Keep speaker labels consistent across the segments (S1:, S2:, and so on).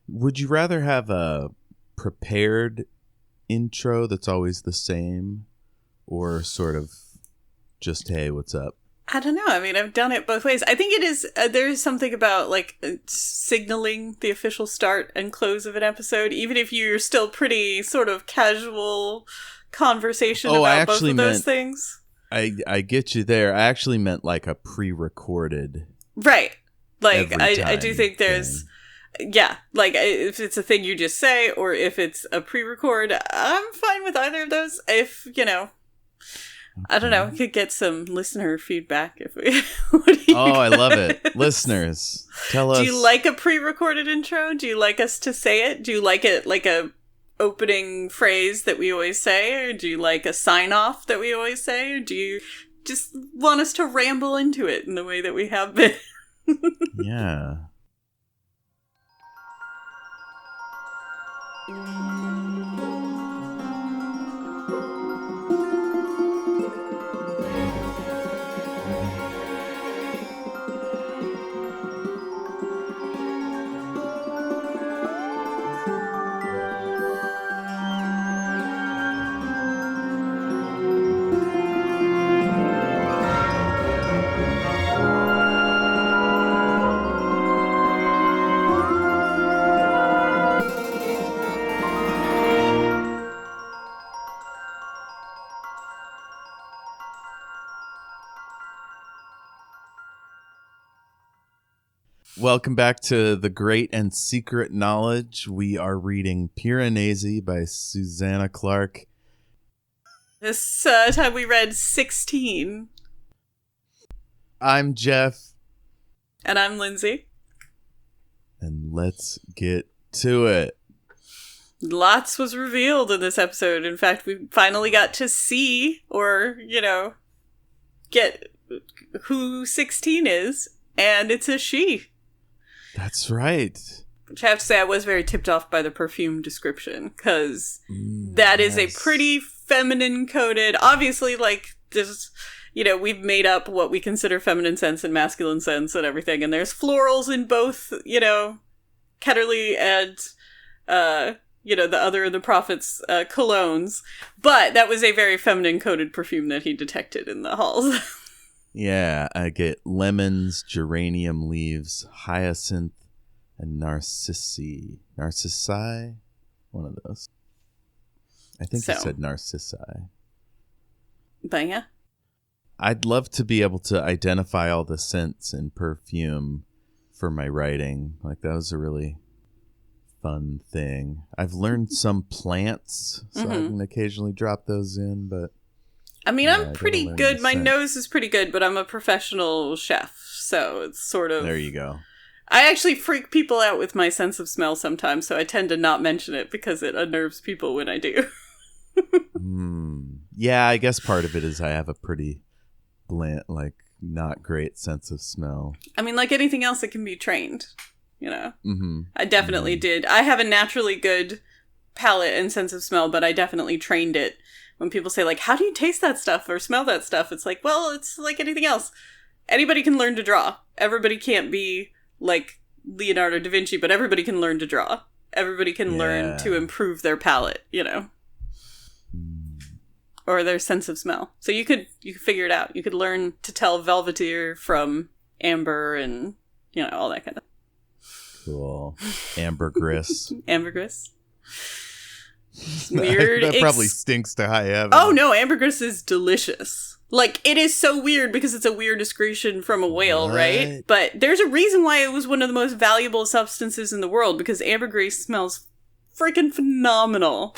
S1: Would you rather have a prepared intro that's always the same, or sort of just, hey, what's up?
S2: I don't know. I mean, I've done it both ways. I think it is, there's something about, like, signaling the official start and close of an episode, even if you're still pretty sort of casual conversation about both of those things.
S1: I get you there. I actually meant like a pre-recorded.
S2: Right. Like, I do think there's, yeah, like, if it's a thing you just say, or if it's a pre-record, I'm fine with either of those. If, you know, I don't know, we could get some listener feedback if we...
S1: I love it. Listeners, tell us.
S2: Do you like a pre-recorded intro? Do you like us to say it? Do you like it like a opening phrase that we always say? Or do you like a sign-off that we always say? Or do you just want us to ramble into it in the way that we have been?
S1: Yeah. Welcome back to The Great and Secret Knowledge. We are reading Piranesi by Susanna Clarke.
S2: This time we read 16.
S1: I'm Jeff.
S2: And I'm Lindsay.
S1: And let's get to it.
S2: Lots was revealed in this episode. In fact, we finally got to see, or, you know, get who 16 is, and it's a she.
S1: That's right.
S2: Which I have to say, I was very tipped off by the perfume description, because that is a pretty feminine-coded, obviously, like, this, you know, we've made up what we consider feminine scents and masculine scents and everything, and there's florals in both, you know, Ketterley and, you know, the other of the Prophet's colognes, but that was a very feminine-coded perfume that he detected in the halls.
S1: Yeah, I get lemons, geranium leaves, hyacinth, and narcissi. Narcissi? One of those. I think you said narcissi.
S2: But yeah.
S1: I'd love to be able to identify all the scents in perfume for my writing. Like, that was a really fun thing. I've learned some plants, so I can occasionally drop those in, but...
S2: I mean, I'm pretty good. My nose is pretty good, but I'm a professional chef, so it's sort of...
S1: There you go.
S2: I actually freak people out with my sense of smell sometimes, so I tend to not mention it because it unnerves people when I do.
S1: Yeah, I guess part of it is I have a pretty bland, like, not great sense of smell.
S2: I mean, like anything else, it can be trained, you know? I definitely did. I have a naturally good palate and sense of smell, but I definitely trained it. When people say, like, how do you taste that stuff or smell that stuff? It's like, well, it's like anything else. Anybody can learn to draw. Everybody can't be, like, Leonardo da Vinci, but everybody can learn to draw. Everybody can learn to improve their palate, you know? Or their sense of smell. So you could figure it out. You could learn to tell velveteer from amber and, you know, all that kind of...
S1: Cool. Ambergris.
S2: Ambergris. Weird.
S1: That probably stinks to high heaven.
S2: Oh no, ambergris is delicious. Like, it is so weird because it's a weird excretion from a whale, right? But there's a reason why it was one of the most valuable substances in the world, because ambergris smells freaking phenomenal.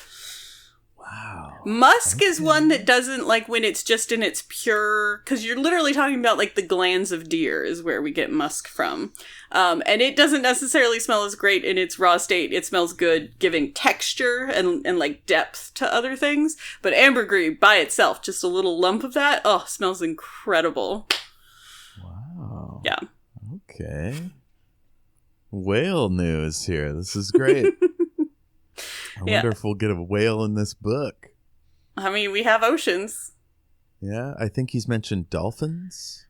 S1: Wow.
S2: Musk is one that doesn't, like, when it's just in its pure... Because you're literally talking about, like, the glands of deer is where we get musk from. And it doesn't necessarily smell as great in its raw state. It smells good giving texture and like, depth to other things. But ambergris, by itself, just a little lump of that, smells incredible.
S1: Wow.
S2: Yeah.
S1: Okay. Whale news here. This is great. I wonder if we'll get a whale in this book.
S2: I mean, we have oceans.
S1: Yeah, I think he's mentioned dolphins.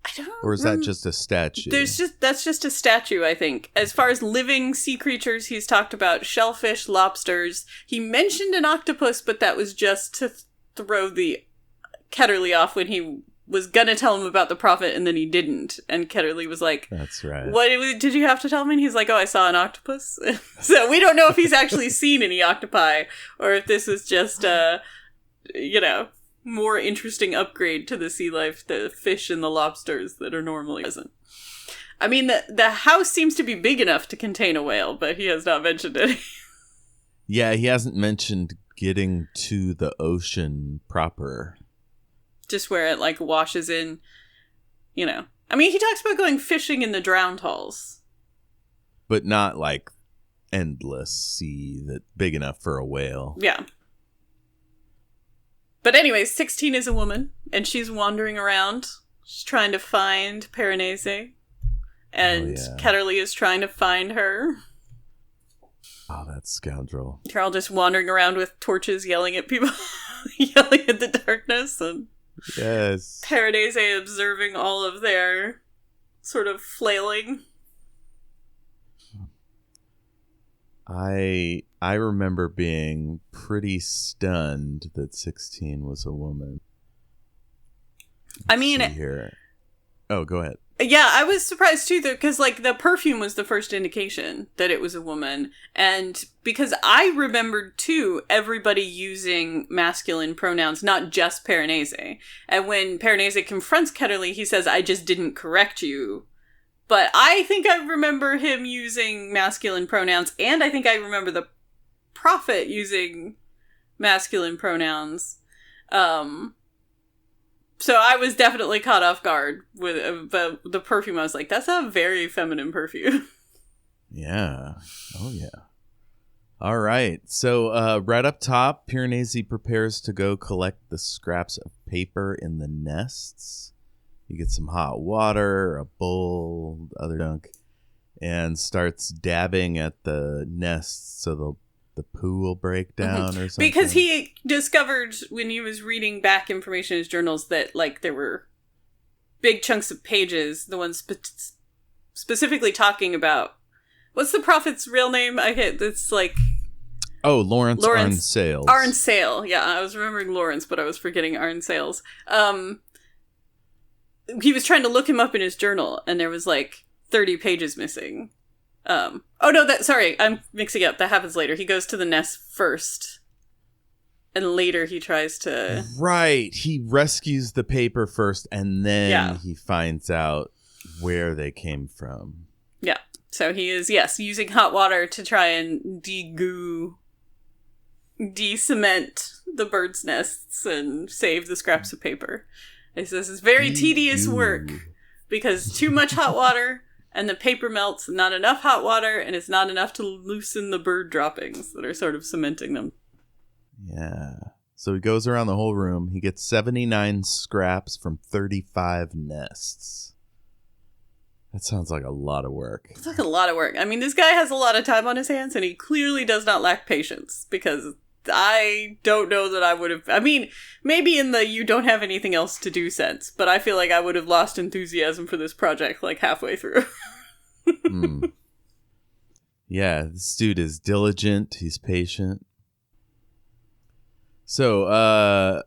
S2: I don't
S1: Or is that just a statue?
S2: That's just a statue, I think. As far as living sea creatures, he's talked about shellfish, lobsters. He mentioned an octopus, but that was just to throw the Ketterley off when he was gonna tell him about the prophet, and then he didn't. And Ketterley was like, "That's right. What did you have to tell me?" And he's like, "Oh, I saw an octopus." So we don't know if he's actually seen any octopi, or if this is just more interesting upgrade to the sea life, the fish and the lobsters that are normally present. I mean, the house seems to be big enough to contain a whale, but he has not mentioned it.
S1: Yeah, he hasn't mentioned getting to the ocean proper.
S2: Just where it, like, washes in, I mean, he talks about going fishing in the drowned halls.
S1: But not, like, endless sea that big enough for a whale.
S2: Yeah. But anyways, 16 is a woman, and she's wandering around. She's trying to find Piranesi. And Ketterley is trying to find her.
S1: Oh, that scoundrel.
S2: They're all just wandering around with torches, yelling at people, yelling at the darkness, and Piranesi observing all of their sort of flailing.
S1: I remember being pretty stunned that 16 was a woman.
S2: I mean,
S1: here. Oh, go ahead.
S2: Yeah, I was surprised too, because like the perfume was the first indication that it was a woman, and because I remembered too everybody using masculine pronouns, not just Piranesi. And when Piranesi confronts Ketterley, he says, "I just didn't correct you." But I think I remember him using masculine pronouns, and I think I remember the prophet using masculine pronouns. So I was definitely caught off guard with the perfume. I was like, that's a very feminine perfume.
S1: Yeah. Oh, yeah. All right. So right up top, Piranesi prepares to go collect the scraps of paper in the nests. He gets some hot water, a bowl, other junk, and starts dabbing at the nests so the poo will break down or something.
S2: Because he discovered when he was reading back information in his journals that like there were big chunks of pages, the ones specifically talking about, what's the prophet's real name? It's like...
S1: Oh, Laurence Arne-Sayles.
S2: Arne-Sayles, yeah. I was remembering Laurence, but I was forgetting Arne-Sayles. He was trying to look him up in his journal, and there was like 30 pages missing. Sorry, I'm mixing up. That happens later. He goes to the nest first, and later he tries to...
S1: Right. He rescues the paper first, and then he finds out where they came from.
S2: Yeah. So he is, using hot water to try and de-cement the birds' nests and save the scraps of paper. He says it's very tedious work, because too much hot water... and the paper melts, not enough hot water, and it's not enough to loosen the bird droppings that are sort of cementing them.
S1: Yeah. So he goes around the whole room. He gets 79 scraps from 35 nests. That sounds like a lot of work.
S2: It's like a lot of work. I mean, this guy has a lot of time on his hands, and he clearly does not lack patience, because I don't know that I would have... I mean, maybe in the you don't have anything else to do sense, but I feel like I would have lost enthusiasm for this project like halfway through.
S1: Yeah, this dude is diligent. He's patient. So, a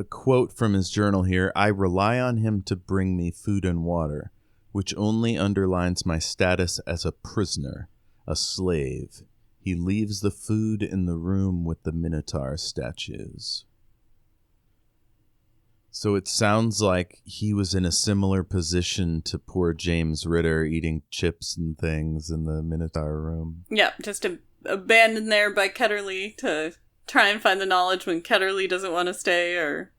S1: quote from his journal here. "I rely on him to bring me food and water, which only underlines my status as a prisoner, a slave. He leaves the food in the room with the minotaur statues." So it sounds like he was in a similar position to poor James Ritter, eating chips and things in the minotaur room.
S2: Yeah, just abandoned there by Ketterley to try and find the knowledge when Ketterley doesn't want to stay, or...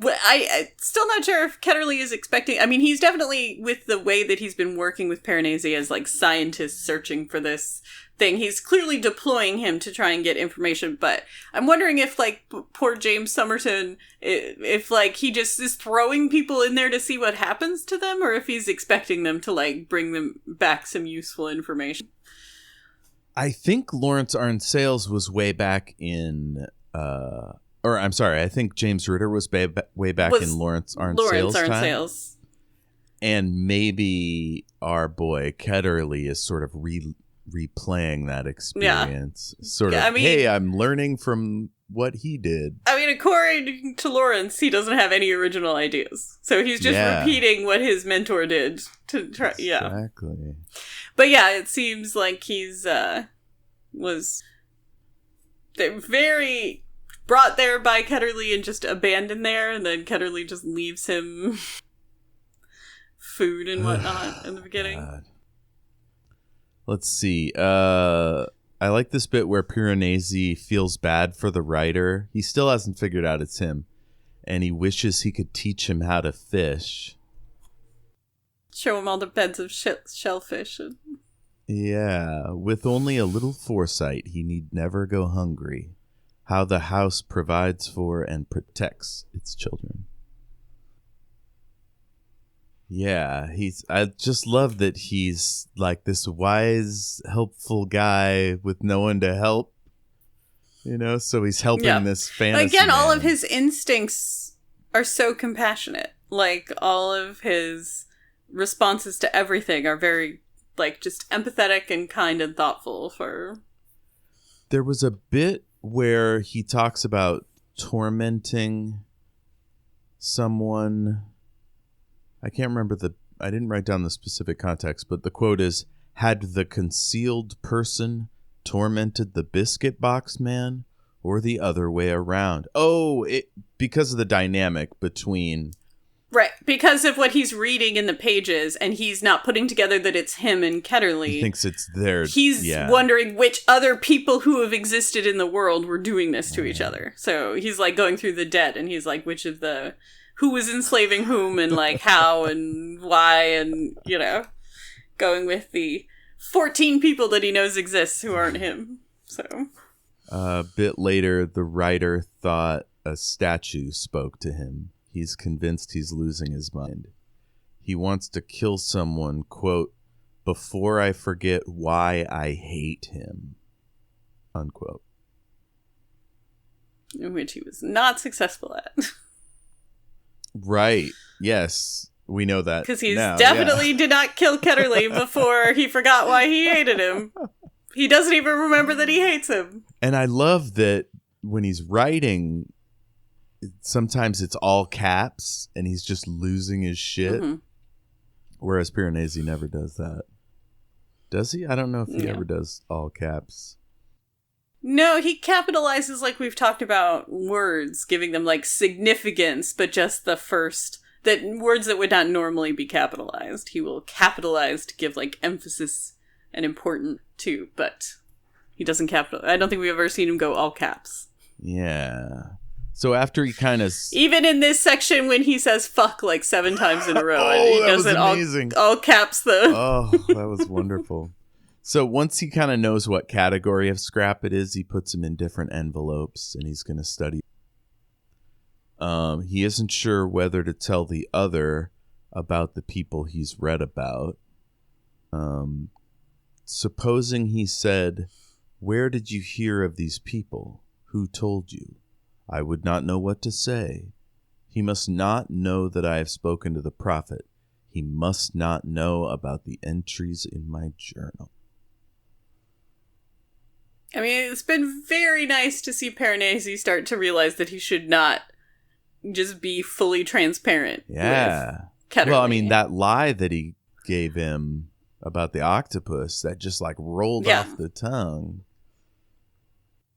S2: I'm still not sure if Ketterley is expecting... I mean, he's definitely, with the way that he's been working with Piranesi as, like, scientists searching for this thing, he's clearly deploying him to try and get information, but I'm wondering if, like, poor James Somerton, if, like, he just is throwing people in there to see what happens to them, or if he's expecting them to, like, bring them back some useful information.
S1: I think Laurence Arne-Sayles was way back in... I think James Ritter was way back in Laurence Arne-Sayles' time. And maybe our boy Ketterley is sort of replaying that experience. Yeah. Sort of, I mean, hey, I'm learning from what he did.
S2: I mean, according to Laurence, he doesn't have any original ideas. So he's just repeating what his mentor did to try. Yeah.
S1: Exactly.
S2: But yeah, it seems like he's was very brought there by Ketterley and just abandoned there, and then Ketterley just leaves him food and whatnot in the beginning. God.
S1: Let's see. I like this bit where Piranesi feels bad for the writer. He still hasn't figured out it's him, and he wishes he could teach him how to fish.
S2: Show him all the beds of shellfish.
S1: Yeah, with only a little foresight, he need never go hungry. How the house provides for and protects its children. Yeah, I just love that he's like this wise, helpful guy with no one to help. You know, so he's helping this fantasy
S2: Again,
S1: man.
S2: all of his instincts are so compassionate. Like, all of his responses to everything are very, like, just empathetic and kind and thoughtful for...
S1: There was a bit where he talks about tormenting someone... I can't remember I didn't write down the specific context, but the quote is, had the concealed person tormented the biscuit box man or the other way around? Oh, because of the dynamic between...
S2: Right, because of what he's reading in the pages, and he's not putting together that it's him and Ketterley.
S1: He thinks it's their...
S2: He's wondering which other people who have existed in the world were doing this to each other. So he's like going through the dead, and he's like, which of the... who was enslaving whom and like how and why, and you know, going with the 14 people that he knows exists who aren't him. So
S1: a bit later, the writer thought a statue spoke to him. He's convinced he's losing his mind. He wants to kill someone, quote, before I forget why I hate him, unquote.
S2: Which he was not successful at.
S1: Right. Yes. We know that.
S2: Because he definitely did not kill Ketterley before he forgot why he hated him. He doesn't even remember that he hates him.
S1: And I love that when he's writing, sometimes it's all caps and he's just losing his shit. Mm-hmm. Whereas Piranesi never does that. Does he? I don't know if he ever does all caps.
S2: No, he capitalizes, like we've talked about, words, giving them, like, significance, but just the first... that words that would not normally be capitalized. He will capitalize to give, like, emphasis and important to, but he doesn't capitalize. I don't think we've ever seen him go all caps.
S1: Yeah. So after he kind of...
S2: Even in this section when he says fuck, like, 7 times in a row. He does it all caps, though.
S1: Oh, that was wonderful. So once he kind of knows what category of scrap it is, he puts them in different envelopes, and he's going to study. He isn't sure whether to tell the other about the people he's read about. Supposing he said, "Where did you hear of these people? Who told you?" I would not know what to say. He must not know that I have spoken to the prophet. He must not know about the entries in my journal.
S2: I mean, it's been very nice to see Piranesi start to realize that he should not just be fully transparent.
S1: Yeah.
S2: With Ketterley.
S1: Well, I mean, that lie that he gave him about the octopus, that just like rolled off the tongue.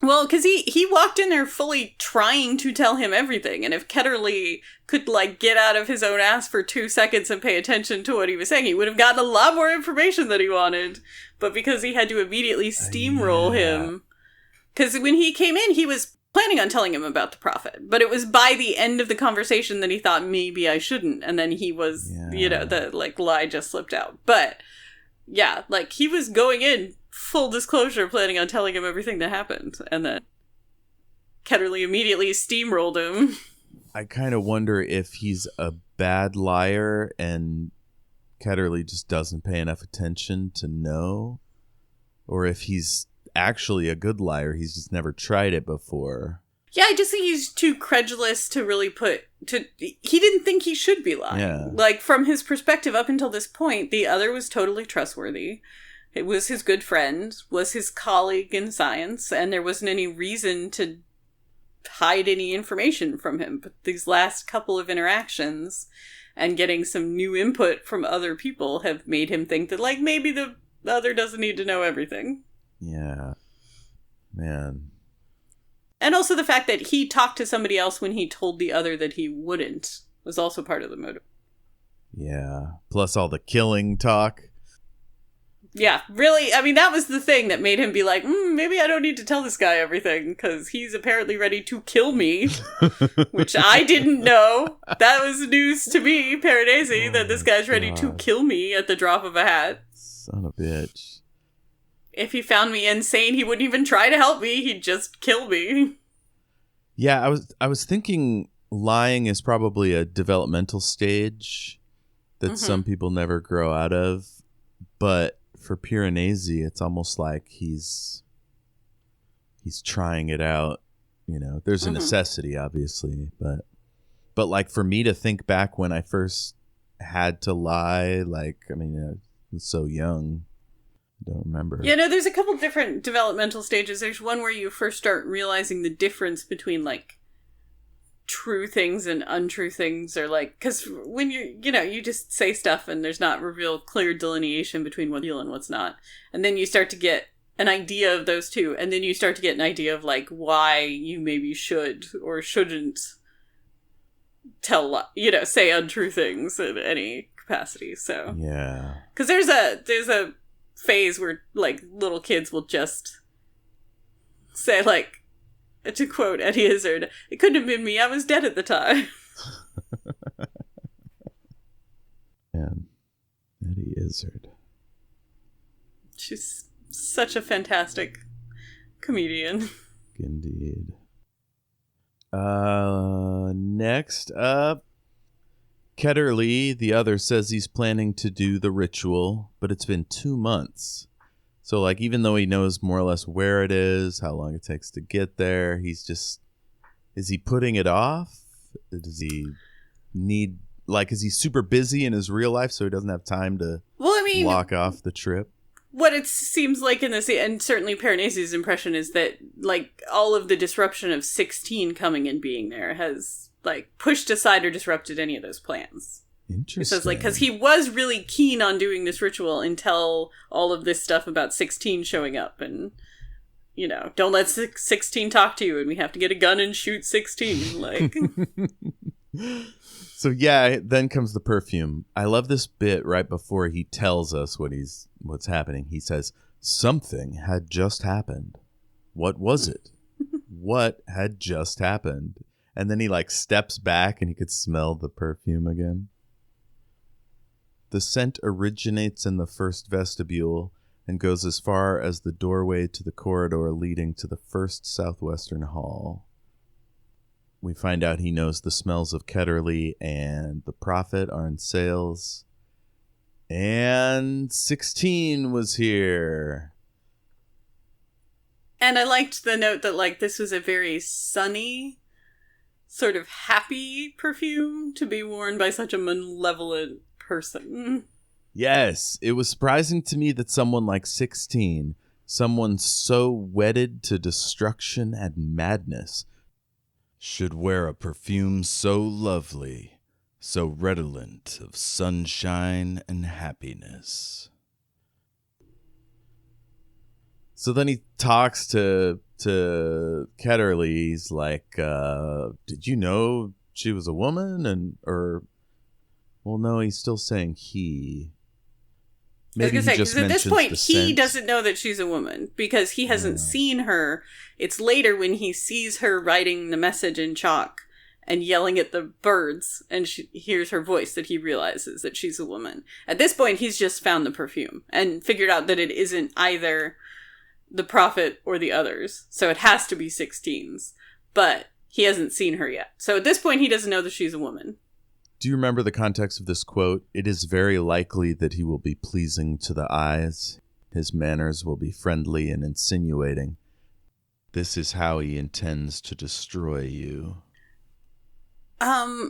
S2: Well, because he walked in there fully trying to tell him everything, and if Ketterley could, like, get out of his own ass for 2 seconds and pay attention to what he was saying, he would have gotten a lot more information that he wanted. But because he had to immediately steamroll him... Because when he came in, he was planning on telling him about the prophet, but it was by the end of the conversation that he thought, maybe I shouldn't, and then he was, you know, the, like, lie just slipped out. But, yeah, like, he was going in... full disclosure, planning on telling him everything that happened, and then Ketterley immediately steamrolled him.
S1: I kind of wonder if he's a bad liar and Ketterley just doesn't pay enough attention to know, or if he's actually a good liar, he's just never tried it before.
S2: Yeah, I just think he's too credulous to really he didn't think he should be lying.
S1: Yeah.
S2: Like, from his perspective up until this point, the other was totally trustworthy. It was his good friend, was his colleague in science, and there wasn't any reason to hide any information from him. But these last couple of interactions and getting some new input from other people have made him think that, like, maybe the other doesn't need to know everything.
S1: Yeah. Man.
S2: And also the fact that he talked to somebody else when he told the other that he wouldn't was also part of the motive.
S1: Yeah. Plus all the killing talk.
S2: Yeah, really, I mean, that was the thing that made him be like, maybe I don't need to tell this guy everything, because he's apparently ready to kill me, which I didn't know. That was news to me, Piranesi, that this guy's ready to kill me at the drop of a hat.
S1: Son of a bitch.
S2: If he found me insane, he wouldn't even try to help me, he'd just kill me.
S1: Yeah, I was thinking lying is probably a developmental stage that some people never grow out of, but for Piranesi, it's almost like he's trying it out. You know, there's a necessity, obviously, but like for me to think back when I first had to lie, like, I mean, I was so young, I don't remember.
S2: Yeah, no, there's a couple different developmental stages. There's one where you first start realizing the difference between, like, true things and untrue things, or like, because when you just say stuff and there's not a real clear delineation between what's real and what's not, and then you start to get an idea of those two, and then you start to get an idea of like why you maybe should or shouldn't say untrue things in any capacity. So
S1: yeah,
S2: because there's a phase where like little kids will just say, like, to quote Eddie Izzard, "It couldn't have been me, I was dead at the time."
S1: Man, Eddie Izzard.
S2: She's such a fantastic comedian.
S1: Indeed. Next up, Ketterley, the other, says he's planning to do the ritual, but it's been 2 months. So, like, even though he knows more or less where it is, how long it takes to get there, is he putting it off? Does he need, like, is he super busy in his real life so he doesn't have time to block off the trip?
S2: What it seems like in this, and certainly Piranesi's impression, is that, like, all of the disruption of 16 coming and being there has, like, pushed aside or disrupted any of those plans.
S1: Interesting.
S2: So, like, because he was really keen on doing this ritual until all of this stuff about 16 showing up and, you know, don't let 16 talk to you and we have to get a gun and shoot 16. Like,
S1: so yeah, then comes the perfume. I love this bit right before he tells us what's happening. He says, "Something had just happened. What was it? What had just happened?" And then he like steps back and he could smell the perfume again. The scent originates in the first vestibule and goes as far as the doorway to the corridor leading to the first southwestern hall. We find out he knows the smells of Ketterley and the prophet Arne-Sayles. And 16 was here.
S2: and I liked the note that, like, this was a very sunny, sort of happy perfume to be worn by such a malevolent person.
S1: Yes, it was surprising to me that someone like 16, someone so wedded to destruction and madness, should wear a perfume so lovely, so redolent of sunshine and happiness. So then he talks to Ketterley. He's like, did you know she was a woman? Well, no, he's still saying he.
S2: Maybe I was going to say, because at this point, he doesn't know that she's a woman because he hasn't seen her. It's later when he sees her writing the message in chalk and yelling at the birds, and she hears her voice, that he realizes that she's a woman. At this point, he's just found the perfume and figured out that it isn't either the prophet or the others. So it has to be 16's, but he hasn't seen her yet. So at this point, he doesn't know that she's a woman.
S1: Do you remember the context of this quote? It is very likely that he will be pleasing to the eyes. His manners will be friendly and insinuating. This is how he intends to destroy you.
S2: I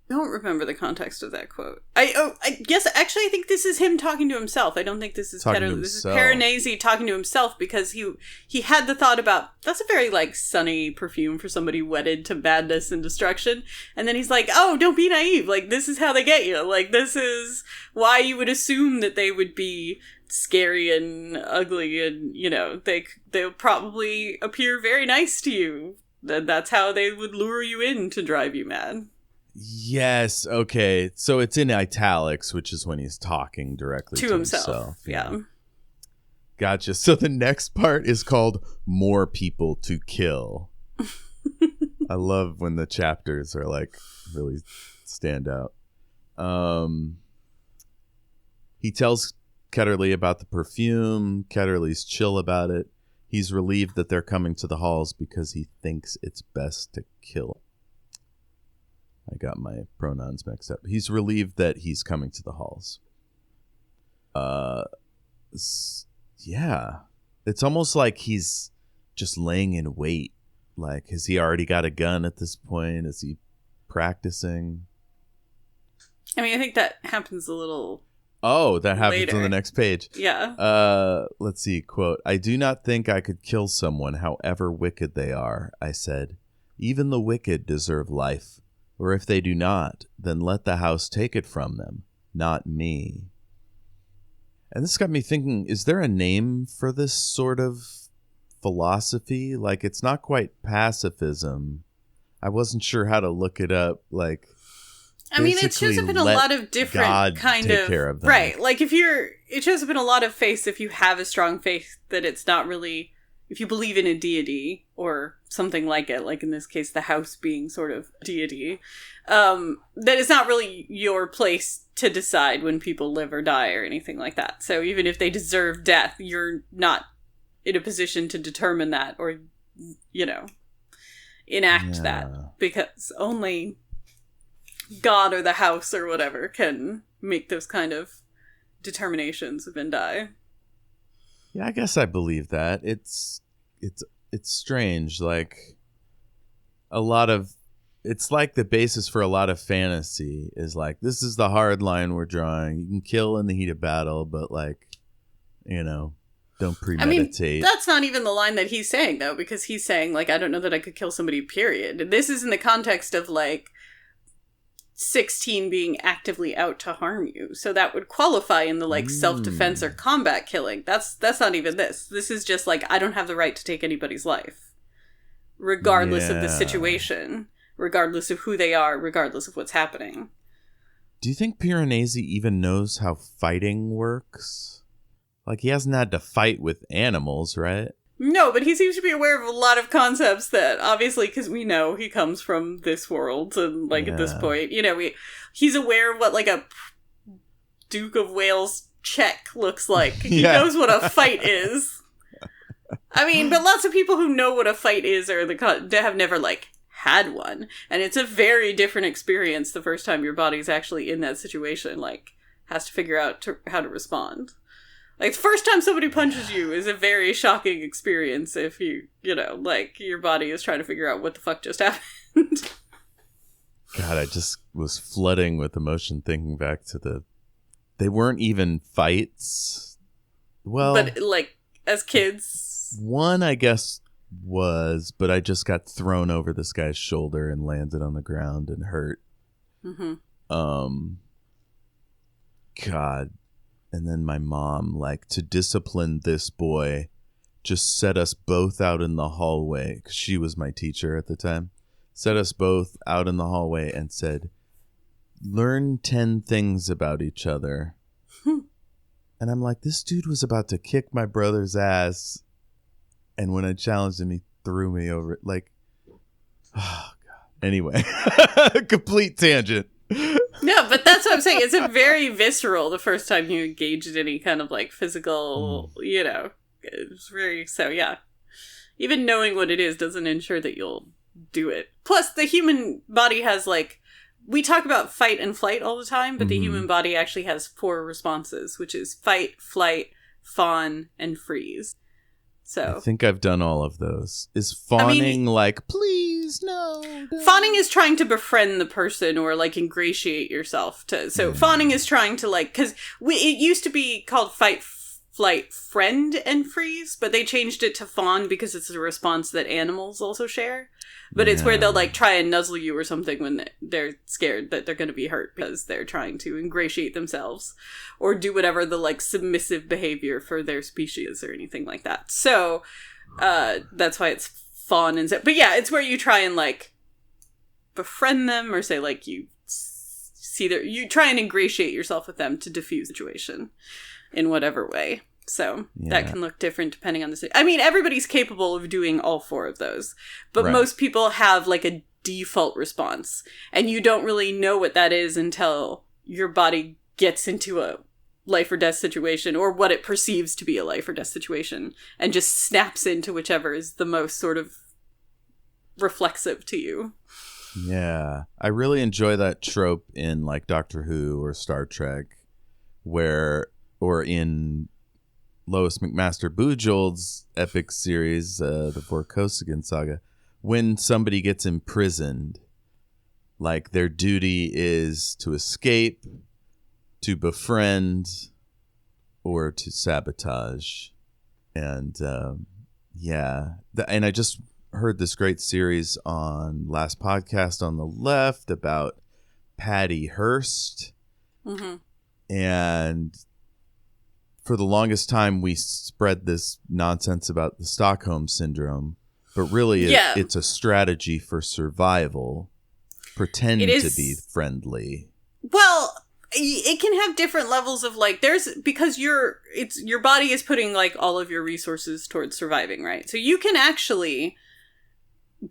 S2: don't remember the context of that quote. I guess actually I think this is him talking to himself. I don't think this is Ketterley. This is Piranesi talking to himself because he had the thought about, that's a very like sunny perfume for somebody wedded to madness and destruction. And then he's like, oh, don't be naive. Like, this is how they get you. Like, this is why you would assume that they would be scary and ugly, and they'll probably appear very nice to you. That's how they would lure you in to drive you mad.
S1: Yes, okay. So it's in italics, which is when he's talking directly to himself.
S2: Yeah.
S1: Gotcha. So the next part is called More People to Kill. I love when the chapters are like really stand out. He tells Ketterley about the perfume. Ketterley's chill about it. He's relieved that they're coming to the halls because he thinks it's best to kill. I got my pronouns mixed up. He's relieved that he's coming to the halls. Yeah. It's almost like he's just laying in wait. Like, has he already got a gun at this point? Is he practicing?
S2: I mean, I think that happens a little...
S1: Oh, that happens
S2: later.
S1: on the next page.
S2: Yeah.
S1: Let's see, quote, I do not think I could kill someone, however wicked they are, I said. Even the wicked deserve life. Or if they do not, then let the house take it from them, not me. And this got me thinking, is there a name for this sort of philosophy? Like, it's not quite pacifism. I wasn't sure how to look it up. Like,
S2: I mean, it shows up in a lot of different of right. Like, it shows up in a lot of faiths if you have a strong faith that it's not really, if you believe in a deity or something like it, like in this case, the house being sort of deity, that it's not really your place to decide when people live or die or anything like that. So even if they deserve death, you're not in a position to determine that or, enact that, because only God or the house or whatever can make those kind of determinations of and die.
S1: Yeah, I guess I believe that. It's strange. Like, it's like the basis for a lot of fantasy is like, this is the hard line we're drawing. You can kill in the heat of battle, but like, don't premeditate.
S2: I mean, that's not even the line that he's saying, though, because he's saying, like, I don't know that I could kill somebody, period. This is in the context of, like, 16 being actively out to harm you. So that would qualify in the, like, self-defense or combat killing. That's not even this. This is just, like, I don't have the right to take anybody's life. Regardless of the situation. Regardless of who they are. Regardless of what's happening.
S1: Do you think Piranesi even knows how fighting works? Like, he hasn't had to fight with animals, right?
S2: No, but he seems to be aware of a lot of concepts that, obviously, because we know he comes from this world, and, like, at this point, he's aware of what, like, a Duke of Wales check looks like. He knows what a fight is. I mean, but lots of people who know what a fight is have never, like, had one. And it's a very different experience the first time your body's actually in that situation, like, has to figure out how to respond. Like, the first time somebody punches you is a very shocking experience if like, your body is trying to figure out what the fuck just happened.
S1: God, I just was flooding with emotion thinking back to they weren't even fights. Well,
S2: but, like, as kids...
S1: One, I guess, was, but I just got thrown over this guy's shoulder and landed on the ground and hurt.
S2: Mm-hmm.
S1: God. And then my mom, like, to discipline this boy, just set us both out in the hallway, because she was my teacher at the time, set us both out in the hallway and said, learn 10 things about each other. And I'm like, this dude was about to kick my brother's ass. And when I challenged him, he threw me over it. Like, oh, God. Anyway, complete tangent.
S2: No, but that's what I'm saying. It's a very visceral the first time you engage in any kind of, like, physical, it's very, so yeah. Even knowing what it is doesn't ensure that you'll do it. Plus, the human body has, like, we talk about fight and flight all the time, but the human body actually has 4 responses, which is fight, flight, fawn, and freeze. So
S1: I think I've done all of those. Is fawning like, please, no.
S2: Fawning is trying to befriend the person or like ingratiate yourself to. So fawning is trying to like, because it used to be called fight, flight, friend, and freeze, but they changed it to fawn because it's a response that animals also share. But it's where they'll like try and nuzzle you or something when they're scared that they're going to be hurt because they're trying to ingratiate themselves or do whatever the like submissive behavior for their species or anything like that. So that's why it's fawn and but yeah, it's where you try and like befriend them or say like you try and ingratiate yourself with them to diffuse the situation in whatever way. So that can look different depending on the... I mean, everybody's capable of doing all four of those. But most people have like a default response. And you don't really know what that is until your body gets into a life or death situation or what it perceives to be a life or death situation and just snaps into whichever is the most sort of reflexive to you.
S1: Yeah. I really enjoy that trope in like Doctor Who or Star Trek or in Lois McMaster Bujold's epic series, the Vorkosigan saga, when somebody gets imprisoned, like their duty is to escape, to befriend, or to sabotage. And and I just heard this great series on last podcast on the left about Patty Hearst. Mm-hmm. And for the longest time, we spread this nonsense about the Stockholm Syndrome, but really it's a strategy for survival. Pretend to be friendly.
S2: Well, it can have different levels of like, because your body is putting like all of your resources towards surviving, right? So you can actually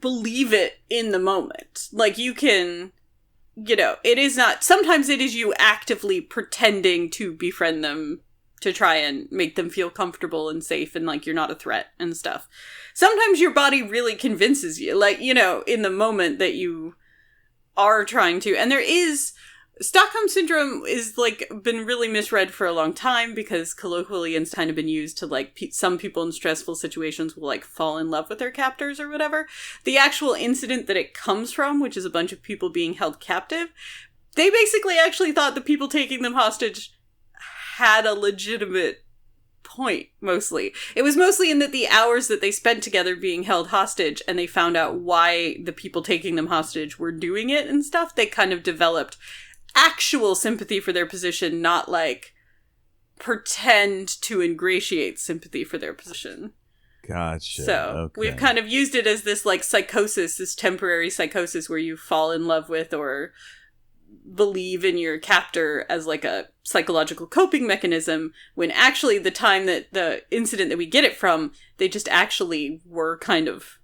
S2: believe it in the moment. Like you can, it is not, sometimes it is you actively pretending to befriend them to try and make them feel comfortable and safe and like you're not a threat and stuff. Sometimes your body really convinces you, like, in the moment that you are trying to. And there is... Stockholm Syndrome is like been really misread for a long time because colloquially it's kind of been used to like some people in stressful situations will like fall in love with their captors or whatever. The actual incident that it comes from, which is a bunch of people being held captive, they basically actually thought the people taking them hostage had a legitimate point, mostly. It was mostly in that the hours that they spent together being held hostage and they found out why the people taking them hostage were doing it and stuff, they kind of developed actual sympathy for their position, not like pretend to ingratiate sympathy for their position.
S1: Gotcha.
S2: So we've kind of used it as this like psychosis, this temporary psychosis where you fall in love with or believe in your captor as like a psychological coping mechanism, when actually the time that the incident that we get it from, they just actually were kind of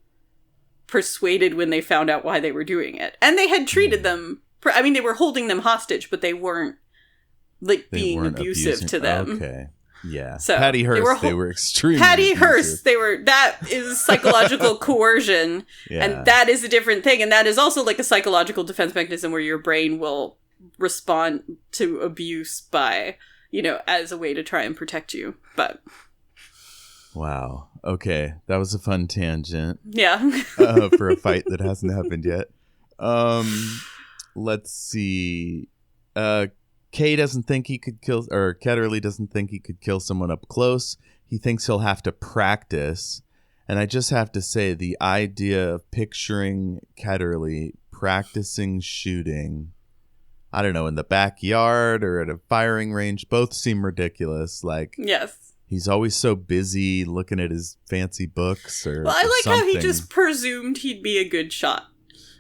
S2: persuaded when they found out why they were doing it. And they had treated them, I mean, they were holding them hostage, but they weren't like being abusive to them.
S1: Okay. Yeah.
S2: So
S1: Patty Hearst, they were extremely
S2: Patty
S1: abusive.
S2: Hearst, that is psychological coercion. Yeah. And that is a different thing. And that is also like a psychological defense mechanism where your brain will respond to abuse by, as a way to try and protect you. But.
S1: Wow. Okay. That was a fun tangent.
S2: Yeah.
S1: For a fight that hasn't happened yet. Let's see. Kay doesn't think he could kill, or Ketterley doesn't think he could kill someone up close. He thinks he'll have to practice. And I just have to say, the idea of picturing Ketterley practicing shooting, I don't know, in the backyard or at a firing range, both seem ridiculous. Like,
S2: yes.
S1: He's always so busy looking at his fancy books or
S2: Well, I like
S1: something.
S2: how he just presumed he'd be a good shot.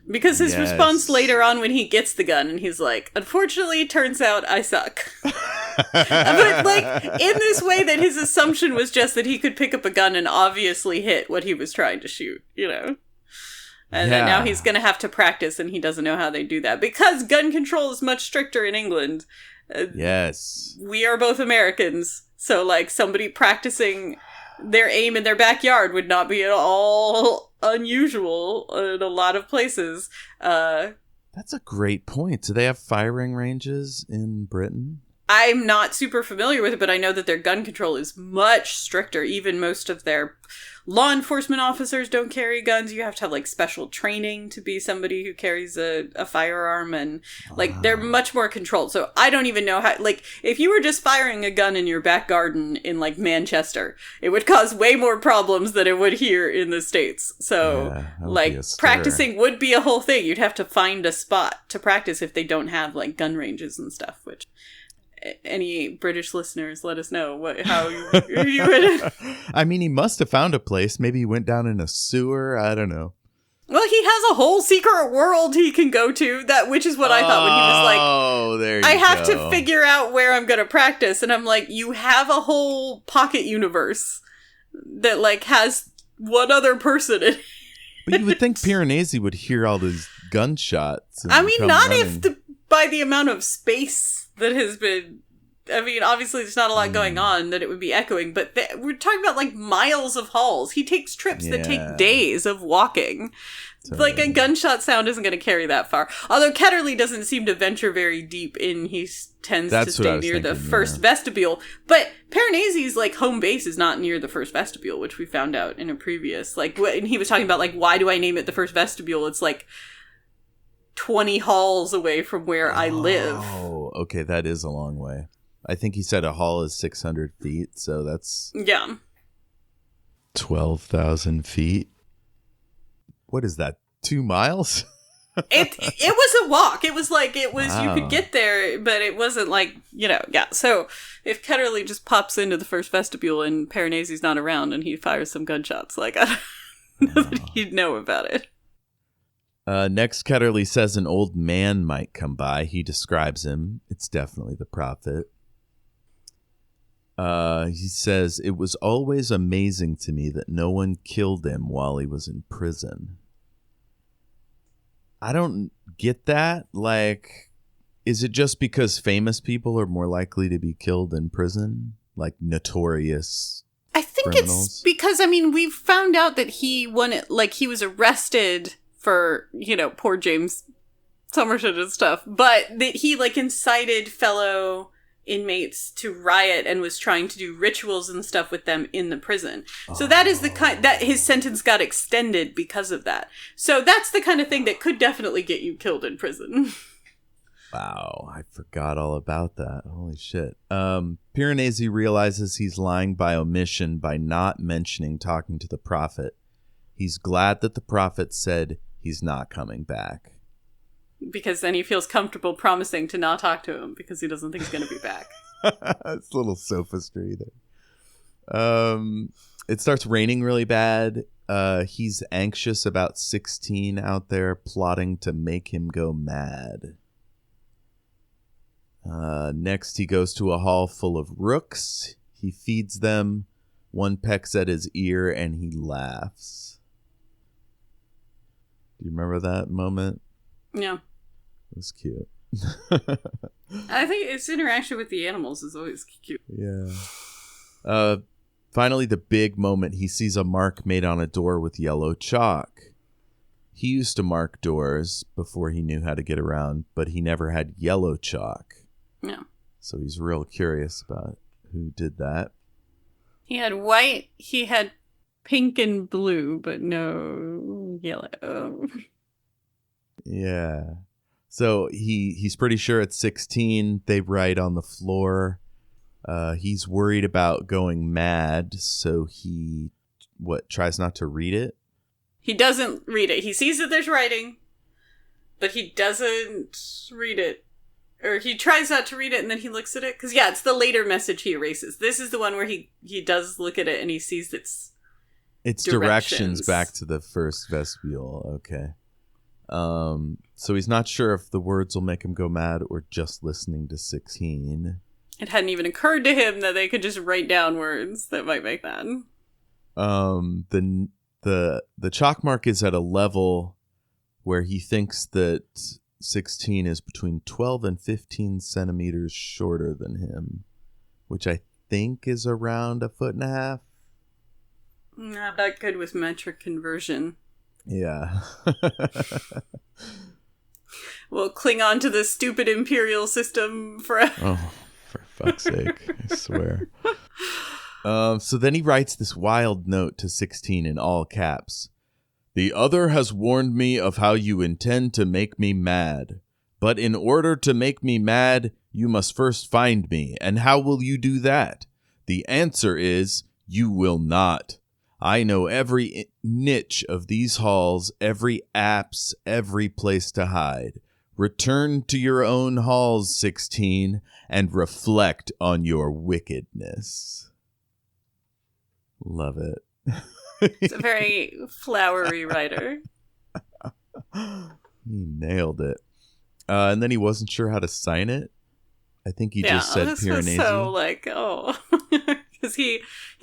S2: Because his response later on when he gets the gun and he's like, unfortunately, it turns out I suck. But like, in this way that his assumption was just that he could pick up a gun and obviously hit what he was trying to shoot, And then now he's going to have to practice and he doesn't know how they do that. Because gun control is much stricter in England.
S1: Yes.
S2: We are both Americans. So like somebody practicing their aim in their backyard would not be at all unusual in a lot of places.
S1: That's a great point. Do they have firing ranges in Britain?
S2: I'm not super familiar with it, but I know that their gun control is much stricter. Even most of their law enforcement officers don't carry guns. You have to have like special training to be somebody who carries a firearm, and like they're much more controlled. So I don't even know how, like, if you were just firing a gun in your back garden in like Manchester, it would cause way more problems than it would here in the States. So like practicing would be a whole thing. You'd have to find a spot to practice if they don't have like gun ranges and stuff, which any British listeners, let us know how you would.
S1: I mean, he must have found a place. Maybe he went down in a sewer. I don't know.
S2: Well, he has a whole secret world he can go to, which is what I thought when he was like,
S1: "Oh, there you go.
S2: I have to figure out where I'm going to practice." And I'm like, you have a whole pocket universe that like has one other person in it.
S1: But you would think Piranesi would hear all those gunshots.
S2: I mean, not running. By the amount of space that has been, I mean, obviously there's not a lot going on that it would be echoing, but we're talking about like miles of halls. He takes trips that take days of walking. Totally. Like a gunshot sound isn't going to carry that far. Although Ketterley doesn't seem to venture very deep in, he tends to stay near the first vestibule. But Piranesi's like home base is not near the first vestibule, which we found out in a previous, like when he was talking about like, why do I name it the first vestibule? It's like 20 halls away from where I live.
S1: Oh, okay. That is a long way. I think he said a hall is 600 feet. So that's 12,000 feet. What is that? 2 miles?
S2: It was a walk. It was like, you could get there, but it wasn't like, So if Ketterley just pops into the first vestibule and Piranesi's not around and he fires some gunshots, like, I don't know that he'd know about it.
S1: Next, Ketterley says an old man might come by. He describes him. It's definitely the prophet. He says, it was always amazing to me that no one killed him while he was in prison. I don't get that. Like, is it just because famous people are more likely to be killed in prison? Like notorious
S2: I think
S1: criminals?
S2: It's because, I mean, we've found out that he was arrested for, poor James Somerset and stuff, but that he like incited fellow inmates to riot and was trying to do rituals and stuff with them in the prison. So that is the kind that his sentence got extended because of that. So that's the kind of thing that could definitely get you killed in prison.
S1: Wow, I forgot all about that. Holy shit. Piranesi realizes he's lying by omission by not mentioning talking to the prophet. He's glad that the prophet said he's not coming back.
S2: Because then he feels comfortable promising to not talk to him because he doesn't think he's going to be back.
S1: It's a little sophistry there. It starts raining really bad. He's anxious about 16 out there plotting to make him go mad. Next, he goes to a hall full of rooks. He feeds them. One pecks at his ear and he laughs. Do you remember that moment?
S2: Yeah.
S1: It was cute.
S2: I think its interaction with the animals is always cute.
S1: Yeah. Finally, the big moment, he sees a mark made on a door with yellow chalk. He used to mark doors before he knew how to get around, but he never had yellow chalk.
S2: Yeah.
S1: So he's real curious about who did that.
S2: He had white, he had pink and blue, but no yellow.
S1: Yeah. So he's pretty sure it's 16. They write on the floor. He's worried about going mad, so he tries not to read it?
S2: He doesn't read it. He sees that there's writing, but he doesn't read it. Or he tries not to read it, and then he looks at it. Because, it's the later message he erases. This is the one where he does look at it, and he sees its
S1: directions back to the first vestibule. Okay. So he's not sure if the words will make him go mad or just listening to 16.
S2: It hadn't even occurred to him that they could just write down words that might make that.
S1: The chalk mark is at a level where he thinks that 16 is between 12 and 15 centimeters shorter than him, which I think is around 1.5 feet.
S2: Not that good with metric conversion.
S1: Yeah.
S2: We'll cling on to the stupid imperial system forever.
S1: Oh, for fuck's sake, I swear. So then he writes this wild note to 16 in all caps. The other has warned me of how you intend to make me mad. But in order to make me mad, you must first find me. And how will you do that? The answer is, you will not. I know every niche of these halls, every apse, every place to hide. Return to your own halls, 16, and reflect on your wickedness. Love it.
S2: It's a very flowery writer.
S1: He nailed it. And then he wasn't sure how to sign it. I think he just said Piranesi.
S2: So like, because he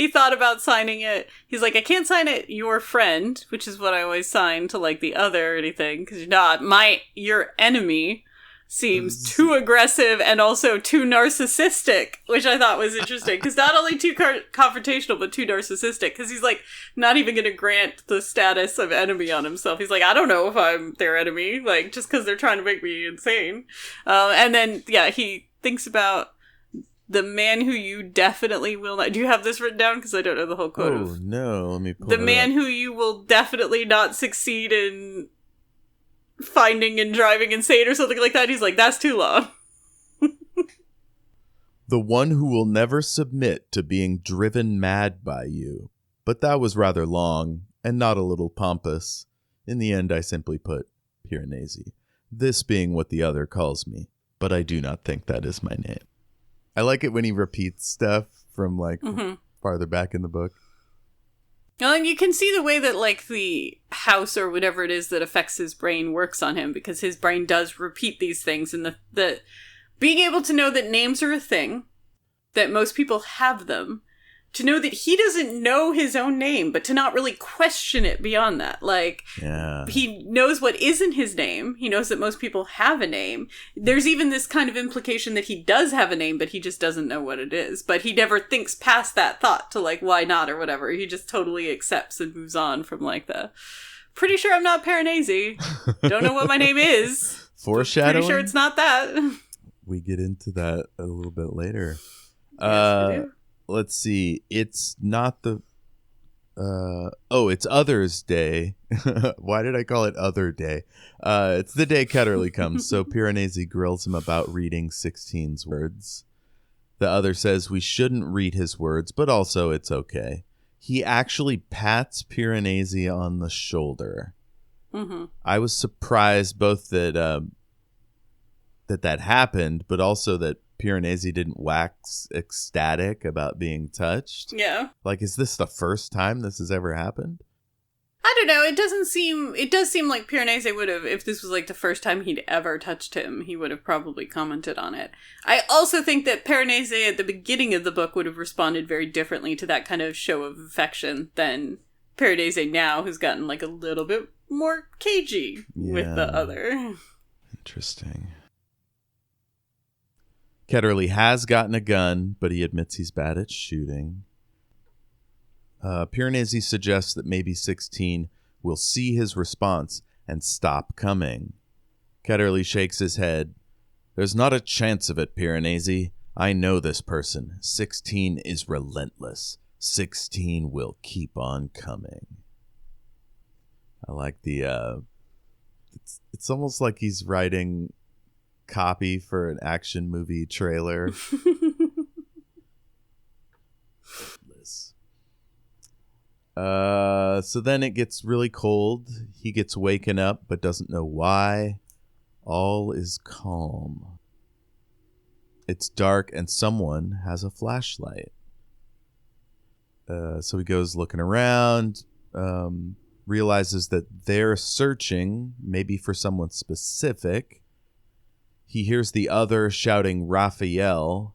S2: thought about signing it. He's like, I can't sign it your friend, which is what I always sign to like the other or anything, because you're not your enemy seems too aggressive and also too narcissistic, which I thought was interesting, because not only too confrontational but too narcissistic, because he's like not even going to grant the status of enemy on himself. He's like, I don't know if I'm their enemy, like just because they're trying to make me insane. And then he thinks about the man who you definitely will not. Do you have this written down? Because I don't know the whole quote.
S1: Oh no, let me pull
S2: the
S1: it
S2: man
S1: up.
S2: who you will definitely not succeed in finding and driving insane or something like that. He's like, that's too long.
S1: The one who will never submit to being driven mad by you. But that was rather long and not a little pompous. In the end, I simply put Piranesi, this being what the other calls me, but I do not think that is my name. I like it when he repeats stuff from like farther back in the book.
S2: Well, and you can see the way that, like, the house or whatever it is that affects his brain works on him, because his brain does repeat these things, and the being able to know that names are a thing, that most people have them, to know that he doesn't know his own name, but to not really question it beyond that. Like, he knows what isn't his name. He knows that most people have a name. There's even this kind of implication that he does have a name, but he just doesn't know what it is. But he never thinks past that thought to, like, why not or whatever. He just totally accepts and moves on from, like, the, pretty sure I'm not Piranesi. Don't know what my name is.
S1: Foreshadowing?
S2: Pretty sure it's not that.
S1: We get into that a little bit later.
S2: Yes, we do.
S1: Let's see. It's not the... it's Others Day. Why did I call it Other Day? It's the day Ketterley comes, so Piranesi grills him about reading 16's words. The other says we shouldn't read his words, but also it's okay. He actually pats Piranesi on the shoulder. Mm-hmm. I was surprised both that that happened, but also that Piranesi didn't wax ecstatic about being touched.
S2: Yeah.
S1: Like, is this the first time this has ever happened?
S2: I don't know. It does seem like Piranesi would have, if this was like the first time he'd ever touched him, he would have probably commented on it. I also think that Piranesi at the beginning of the book would have responded very differently to that kind of show of affection than Piranesi now, who's gotten like a little bit more cagey with the other.
S1: Interesting. Ketterley has gotten a gun, but he admits he's bad at shooting. Piranesi suggests that maybe 16 will see his response and stop coming. Ketterley shakes his head. There's not a chance of it, Piranesi. I know this person. 16 is relentless. 16 will keep on coming. I like the... It's almost like he's writing copy for an action movie trailer. So then it gets really cold. He gets waken up but doesn't know why. All is calm. It's dark and someone has a flashlight. So he goes looking around, realizes that they're searching maybe for someone specific. He hears the other shouting Raphael.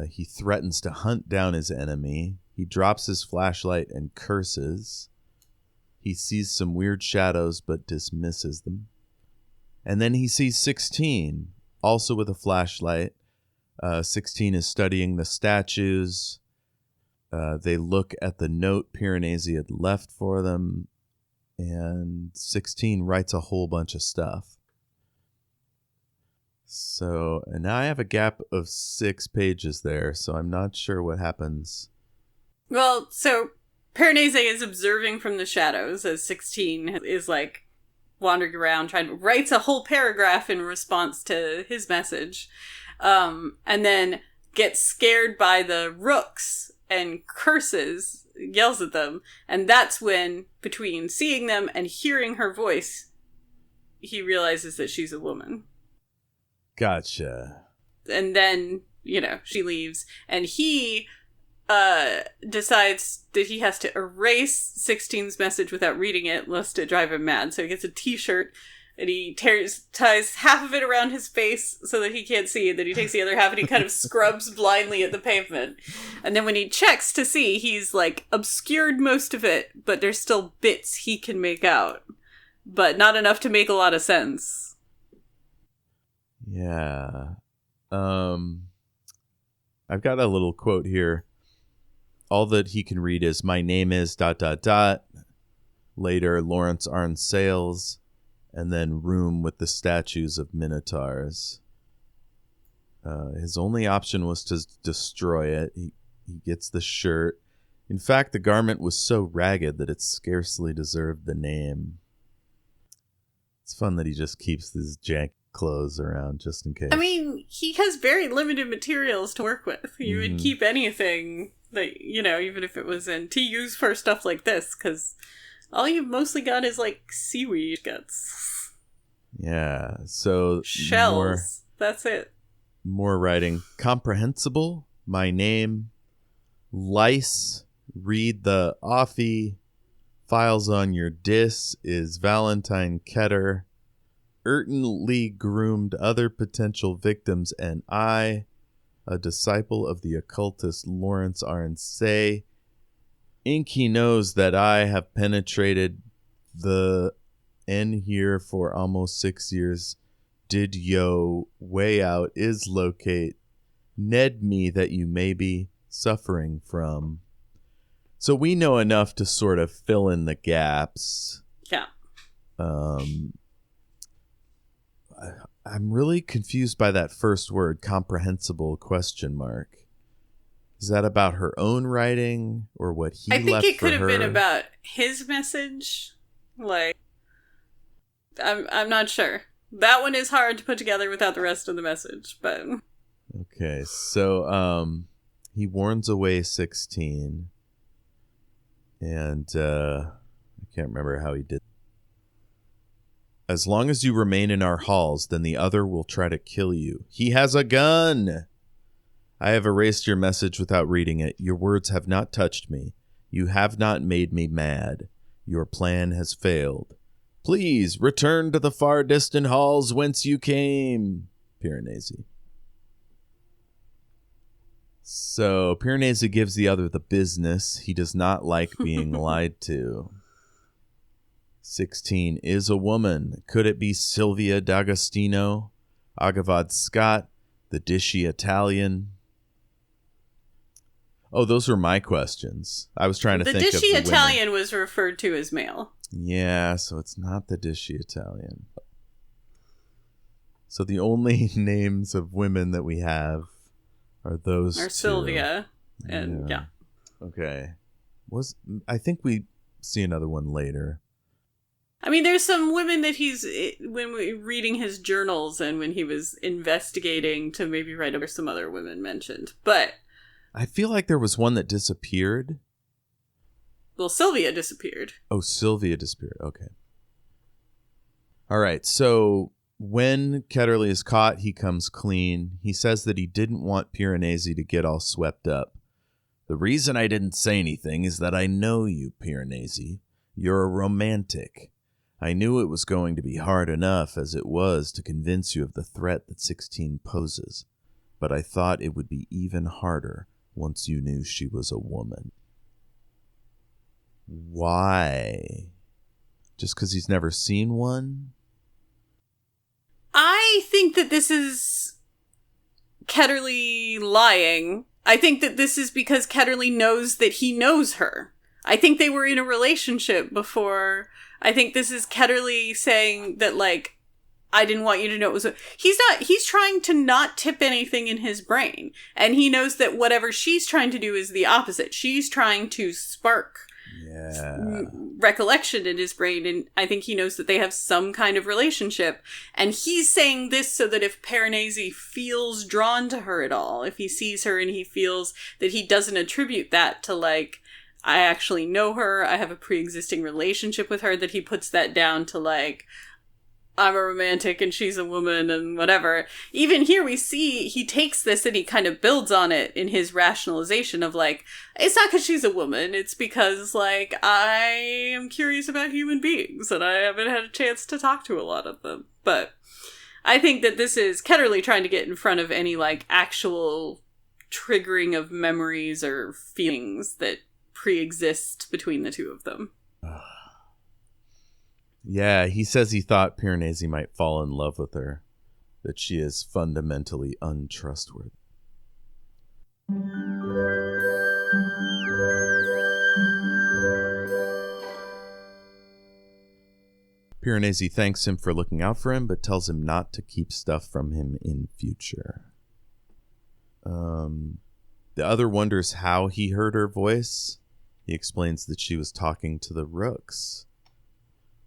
S1: He threatens to hunt down his enemy. He drops his flashlight and curses. He sees some weird shadows but dismisses them. And then he sees 16, also with a flashlight. 16 is studying the statues. They look at the note Piranesi had left for them. And 16 writes a whole bunch of stuff. So, and now I have a gap of 6 pages there, so I'm not sure what happens.
S2: Well, so Piranesi is observing from the shadows as 16 is like wandering around writes a whole paragraph in response to his message, and then gets scared by the rooks and yells at them, and that's when, between seeing them and hearing her voice, he realizes that she's a woman.
S1: Gotcha.
S2: And then, she leaves, and he decides that he has to erase 16's message without reading it, lest it drive him mad. So he gets a t-shirt, and he ties half of it around his face so that he can't see, and then he takes the other half and he kind of scrubs blindly at the pavement. And then when he checks to see, he's like obscured most of it, but there's still bits he can make out, but not enough to make a lot of sense.
S1: Yeah. I've got a little quote here. All that he can read is, "My name is ... Later, Laurence Arne-Sayles," and then "Room with the statues of minotaurs." His only option was to destroy it. He gets the shirt. In fact, the garment was so ragged that it scarcely deserved the name. It's fun that he just keeps his jank clothes around just in case.
S2: I mean, he has very limited materials to work with. You would keep anything that, even if it was to use for stuff like this, because all you've mostly got is like seaweed guts.
S1: Yeah, so
S2: shells. That's it.
S1: More writing. Comprehensible. My name. Lice. Read the offie. Files on your dis is Valentine Ketter. Urgently groomed other potential victims, and I, a disciple of the occultist Laurence Arne-Sayles. Inky knows that I have penetrated the N here for almost 6 years. Did yo way out is locate. Ned me that you may be suffering from. So we know enough to sort of fill in the gaps.
S2: Yeah.
S1: I'm really confused by that first word, comprehensible ? Is that about her own writing or what he left for her? I think
S2: it could have been about his message. Like, I'm not sure. That one is hard to put together without the rest of the message, but...
S1: Okay, so he warns away 16. And I can't remember how he did. As long as you remain in our halls, then the other will try to kill you. He has a gun! I have erased your message without reading it. Your words have not touched me. You have not made me mad. Your plan has failed. Please return to the far distant halls whence you came. Piranesi. So Piranesi gives the other the business. He does not like being lied to. 16 is a woman. Could it be Sylvia D'Agostino, Agavad Scott, the Dishy Italian? Oh, those were my questions. I was trying to think of the
S2: Dishy Italian was referred to as male.
S1: Yeah, so it's not the Dishy Italian. So the only names of women that we have are those two.
S2: Sylvia and yeah.
S1: Okay. I think we see another one later.
S2: I mean, there's some women that when we reading his journals and when he was investigating to maybe write over some other women mentioned. But
S1: I feel like there was one that disappeared.
S2: Well, Sylvia disappeared.
S1: Oh, Sylvia disappeared. Okay. All right. So when Ketterley is caught, he comes clean. He says that he didn't want Piranesi to get all swept up. The reason I didn't say anything is that I know you, Piranesi. You're a romantic. I knew it was going to be hard enough as it was to convince you of the threat that 16 poses, but I thought it would be even harder once you knew she was a woman. Why? Just because he's never seen one?
S2: I think that this is Ketterley lying. I think that this is because Ketterley knows that he knows her. I think they were in a relationship before. I think this is Ketterley saying that, like, I didn't want you to know it was he's trying to not tip anything in his brain. And he knows that whatever she's trying to do is the opposite. She's trying to spark recollection in his brain, and I think he knows that they have some kind of relationship, and he's saying this so that if Piranesi feels drawn to her at all, if he sees her and he feels that he doesn't attribute that to, like, I actually know her, I have a pre-existing relationship with her, that he puts that down to, like, I'm a romantic and she's a woman and whatever. Even here we see he takes this and he kind of builds on it in his rationalization of, like, it's not because she's a woman, it's because, like, I am curious about human beings and I haven't had a chance to talk to a lot of them. But I think that this is Ketterley trying to get in front of any, like, actual triggering of memories or feelings that pre-exist between the two of them.
S1: Yeah, he says he thought Piranesi might fall in love with her, that she is fundamentally untrustworthy. Piranesi thanks him for looking out for him, but tells him not to keep stuff from him in future. The other wonders how he heard her voice. He explains that she was talking to the rooks.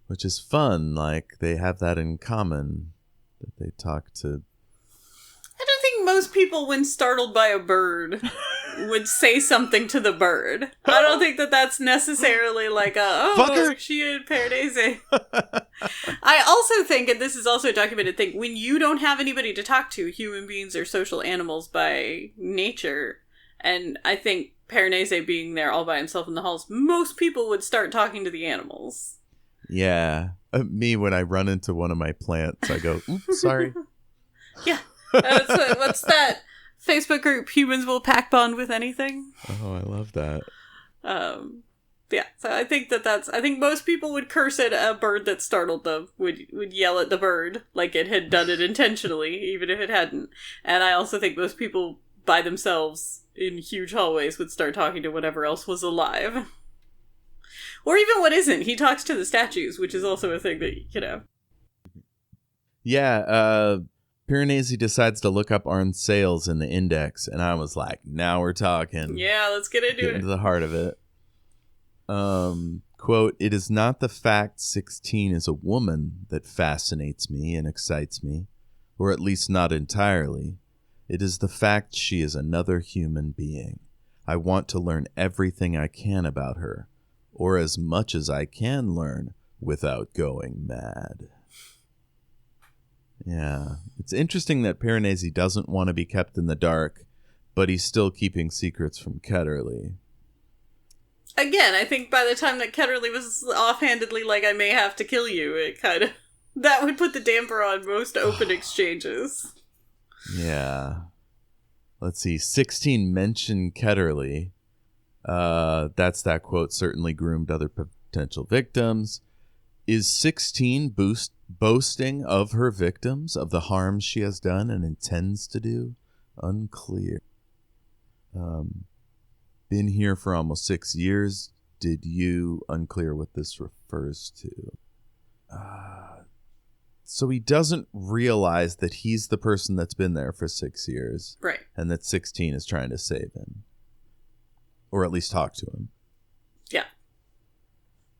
S1: Which is fun, like, they have that in common, that they talk to...
S2: I don't think most people, when startled by a bird, would say something to the bird. I don't think that that's necessarily like she and Piranesi. I also think, and this is also a documented thing, when you don't have anybody to talk to, human beings are social animals by nature, and I think Piranesi being there all by himself in the halls, most people would start talking to the animals.
S1: Yeah. Me, when I run into one of my plants, I go, oops, sorry.
S2: Yeah. What's that Facebook group? Humans will pack bond with anything.
S1: Oh, I love that.
S2: Yeah. So I think I think most people would curse at a bird that startled them, would yell at the bird like it had done it intentionally, even if it hadn't. And I also think most people by themselves in huge hallways would start talking to whatever else was alive. Or even what isn't. He talks to the statues, which is also a thing that, you know.
S1: Yeah, Piranesi decides to look up Arne-Sayles in the index, and I was like, now we're talking.
S2: Yeah, let's get into
S1: the heart of it. Quote, "It is not the fact 16 is a woman that fascinates me and excites me, or at least not entirely. It is the fact she is another human being. I want to learn everything I can about her. Or as much as I can learn without going mad." Yeah. It's interesting that Piranesi doesn't want to be kept in the dark, but he's still keeping secrets from Ketterley.
S2: Again, I think by the time that Ketterley was offhandedly like, I may have to kill you, it kind of... That would put the damper on most open exchanges.
S1: Yeah. Let's see. 16 mentioned Ketterley. That's that quote, certainly groomed other potential victims. Is 16 boasting of her victims, of the harm she has done and intends to do? Unclear. Been here for almost 6 years. Did you? Unclear what this refers to. So he doesn't realize that he's the person that's been there for 6 years.
S2: Right.
S1: And that 16 is trying to save him. Or at least talk to him.
S2: Yeah.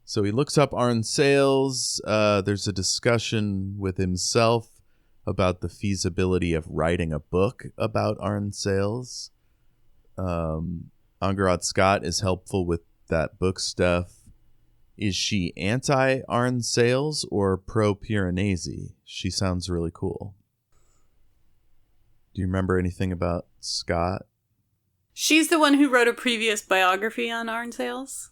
S1: So he looks up Arne-Sayles. There's a discussion with himself about the feasibility of writing a book about Arne-Sayles. Angarad Scott is helpful with that book stuff. Is she anti-Arne-Sayles or pro-Piranesi? She sounds really cool. Do you remember anything about Scott?
S2: She's the one who wrote a previous biography on Arne-Sayles.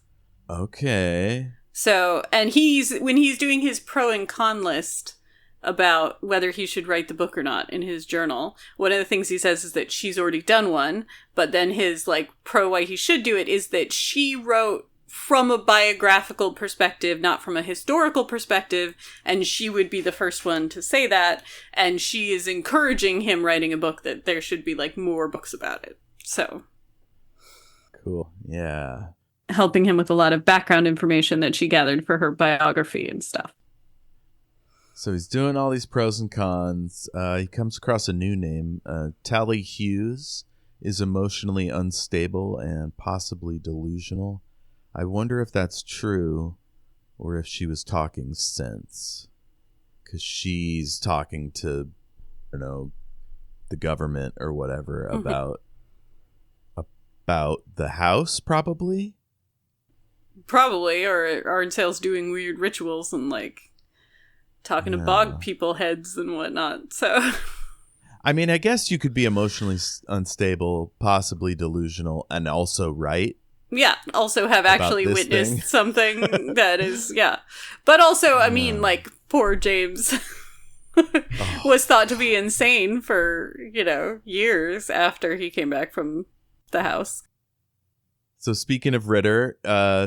S1: Okay.
S2: So, and when he's doing his pro and con list about whether he should write the book or not in his journal, one of the things he says is that she's already done one, but then his, like, pro why he should do it is that she wrote from a biographical perspective, not from a historical perspective, and she would be the first one to say that, and she is encouraging him writing a book that there should be, like, more books about it. So...
S1: Cool. Yeah.
S2: Helping him with a lot of background information that she gathered for her biography and stuff.
S1: So he's doing all these pros and cons. He comes across a new name. Tally Hughes is emotionally unstable and possibly delusional. I wonder if that's true or if she was talking sense. Because she's talking to, the government or whatever about the house, probably?
S2: Probably, or Arne-Sayles doing weird rituals and, talking to bog people heads and whatnot, so...
S1: I mean, I guess you could be emotionally unstable, possibly delusional, and also right.
S2: Yeah, also have actually witnessed something that is, But also, I mean, poor James was thought to be insane for, years after he came back from the house.
S1: So speaking of Ritter,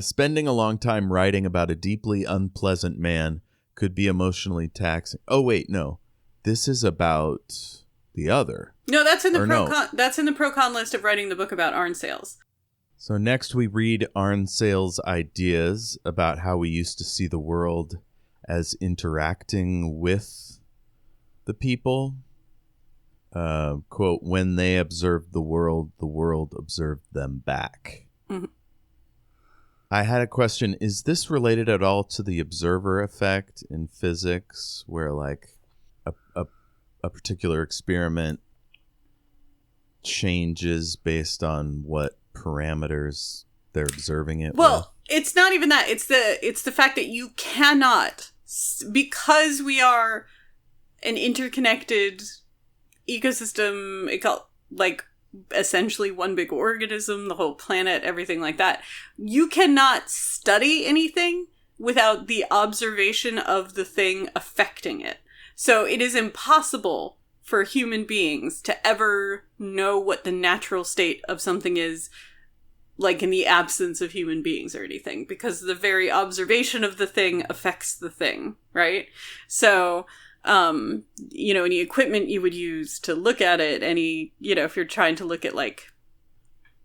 S1: spending a long time writing about a deeply unpleasant man could be emotionally taxing. Oh, wait, no. This is about the other.
S2: No, that's in the that's in the pro-con list of writing the book about Arne-Sayles.
S1: So next we read Arne-Sayles' ideas about how we used to see the world as interacting with the people. Quote, when they observed the world observed them back. Mm-hmm. I had a question. Is this related at all to the observer effect in physics, where a particular experiment changes based on what parameters they're observing it with?
S2: It's not even that. It's the fact that you cannot, because we are an interconnected ecosystem, essentially one big organism, the whole planet, everything like that. You cannot study anything without the observation of the thing affecting it. So it is impossible for human beings to ever know what the natural state of something is, in the absence of human beings or anything, because the very observation of the thing affects the thing, right? So, any equipment you would use to look at it, if you're trying to look at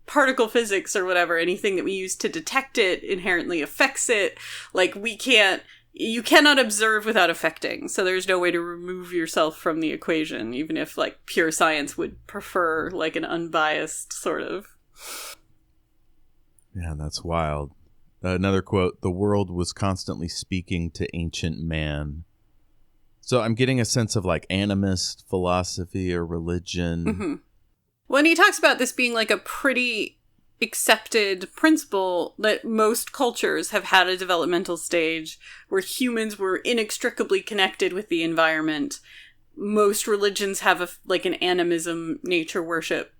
S2: particle physics or whatever, anything that we use to detect it inherently affects it. You cannot observe without affecting. So there's no way to remove yourself from the equation, even if pure science would prefer an unbiased sort of.
S1: Yeah, that's wild. Another quote, the world was constantly speaking to ancient man. So I'm getting a sense of animist philosophy or religion.
S2: Mm-hmm. When he talks about this being a pretty accepted principle that most cultures have had a developmental stage where humans were inextricably connected with the environment. Most religions have an animism, nature worship,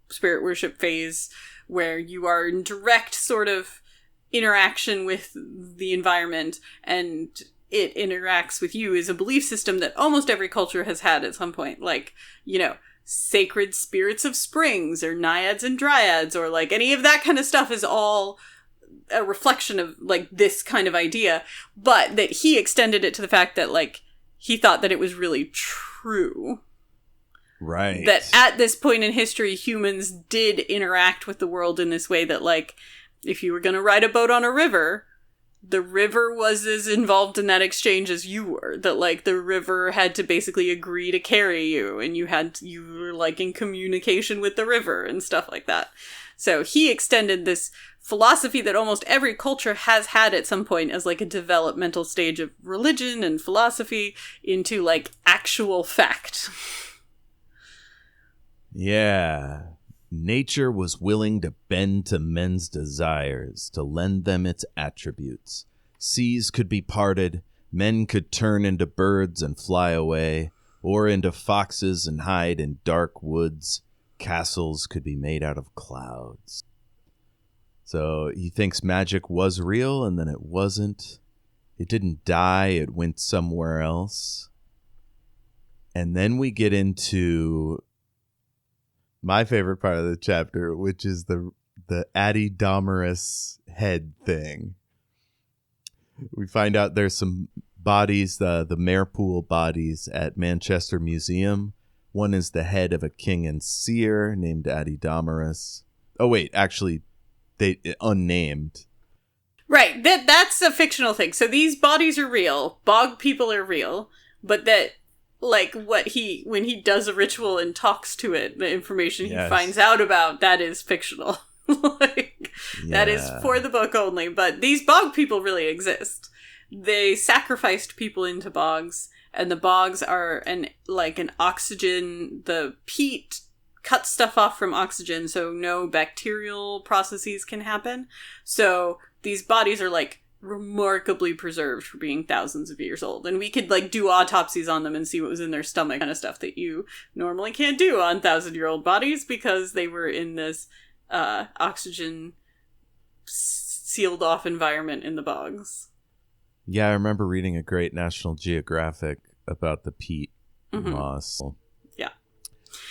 S2: spirit worship phase where you are in direct sort of interaction with the environment and it interacts with you is a belief system that almost every culture has had at some point. Sacred spirits of springs or naiads and dryads or any of that kind of stuff is all a reflection of this kind of idea, but that he extended it to the fact that he thought that it was really true.
S1: Right.
S2: That at this point in history, humans did interact with the world in this way that if you were going to ride a boat on a river, the river was as involved in that exchange as you were. That the river had to basically agree to carry you, and you were in communication with the river and stuff like that. So he extended this philosophy that almost every culture has had at some point as a developmental stage of religion and philosophy into actual fact.
S1: Yeah. Nature was willing to bend to men's desires, to lend them its attributes. Seas could be parted, men could turn into birds and fly away, or into foxes and hide in dark woods. Castles could be made out of clouds. So he thinks magic was real, and then it wasn't. It didn't die, it went somewhere else. And then we get into my favorite part of the chapter, which is the Adidomerus head thing. We find out there's some bodies, the Marepool bodies at Manchester Museum. One is the head of a king and seer named Adidomerus. Oh wait, actually, they unnamed.
S2: Right, that's a fictional thing. So these bodies are real. Bog people are real. but that, like, when he does a ritual and talks to it, the information he finds out about, that is fictional. Like, that is for the book only. But these bog people really exist. They sacrificed people into bogs, and the bogs are an oxygen, the peat cuts stuff off from oxygen, so no bacterial processes can happen. So these bodies are, like, remarkably preserved for being thousands of years old, and we could, like, do autopsies on them and see what was in their stomach, kind of stuff that you normally can't do on 1,000-year-old bodies, because they were in this oxygen sealed off environment in the bogs.
S1: Yeah, I remember reading a great National Geographic about the peat moss.
S2: Yeah.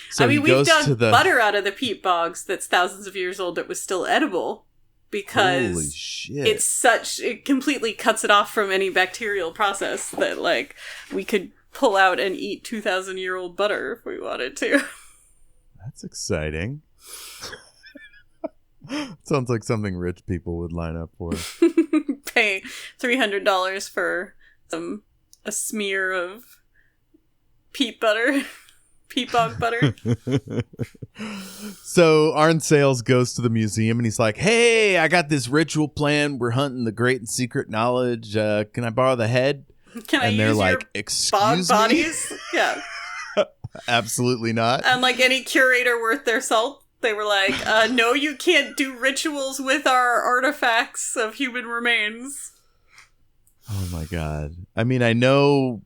S1: So
S2: I mean, we've done butter out of the peat bogs that's thousands of years old that was still edible, because
S1: holy shit,
S2: it completely cuts it off from any bacterial process that, like, we could pull out and eat 2,000-year-old butter if we wanted to.
S1: That's exciting. Sounds like something rich people would line up for.
S2: Pay $300 for a smear of peat butter. Peat bog butter.
S1: So Arne-Sayles goes to the museum and he's like, hey, I got this ritual plan. We're hunting the great and secret knowledge. Can I borrow the head?
S2: Can I use your bog bodies? Yeah.
S1: Absolutely not.
S2: And, like, any curator worth their salt, they were like, no, you can't do rituals with our artifacts of human remains.
S1: Oh my God. I mean, I know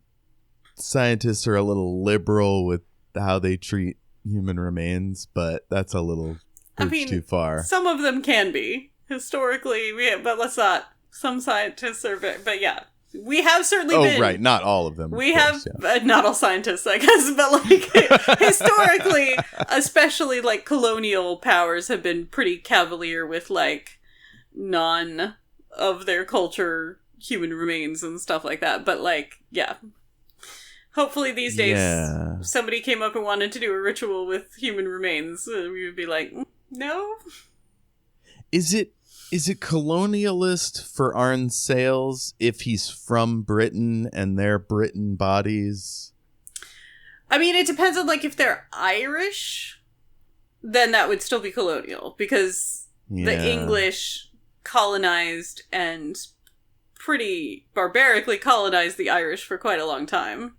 S1: scientists are a little liberal with how they treat human remains, but that's a little too far.
S2: Some of them can be. Historically, but let's not. Some scientists are, but yeah. We have certainly been...
S1: Oh, right. Not all of them.
S2: We have... not all scientists, I guess, but, like, historically, especially, like, colonial powers have been pretty cavalier with, like, none of their culture human remains and stuff like that. But, like, yeah. Hopefully these days, if somebody came up and wanted to do a ritual with human remains, we would be like, no?
S1: Is it colonialist for Arne-Sayles if he's from Britain and they're Britain bodies?
S2: I mean, it depends on, like, if they're Irish, then that would still be colonial, because the English colonized and pretty barbarically colonized the Irish for quite a long time.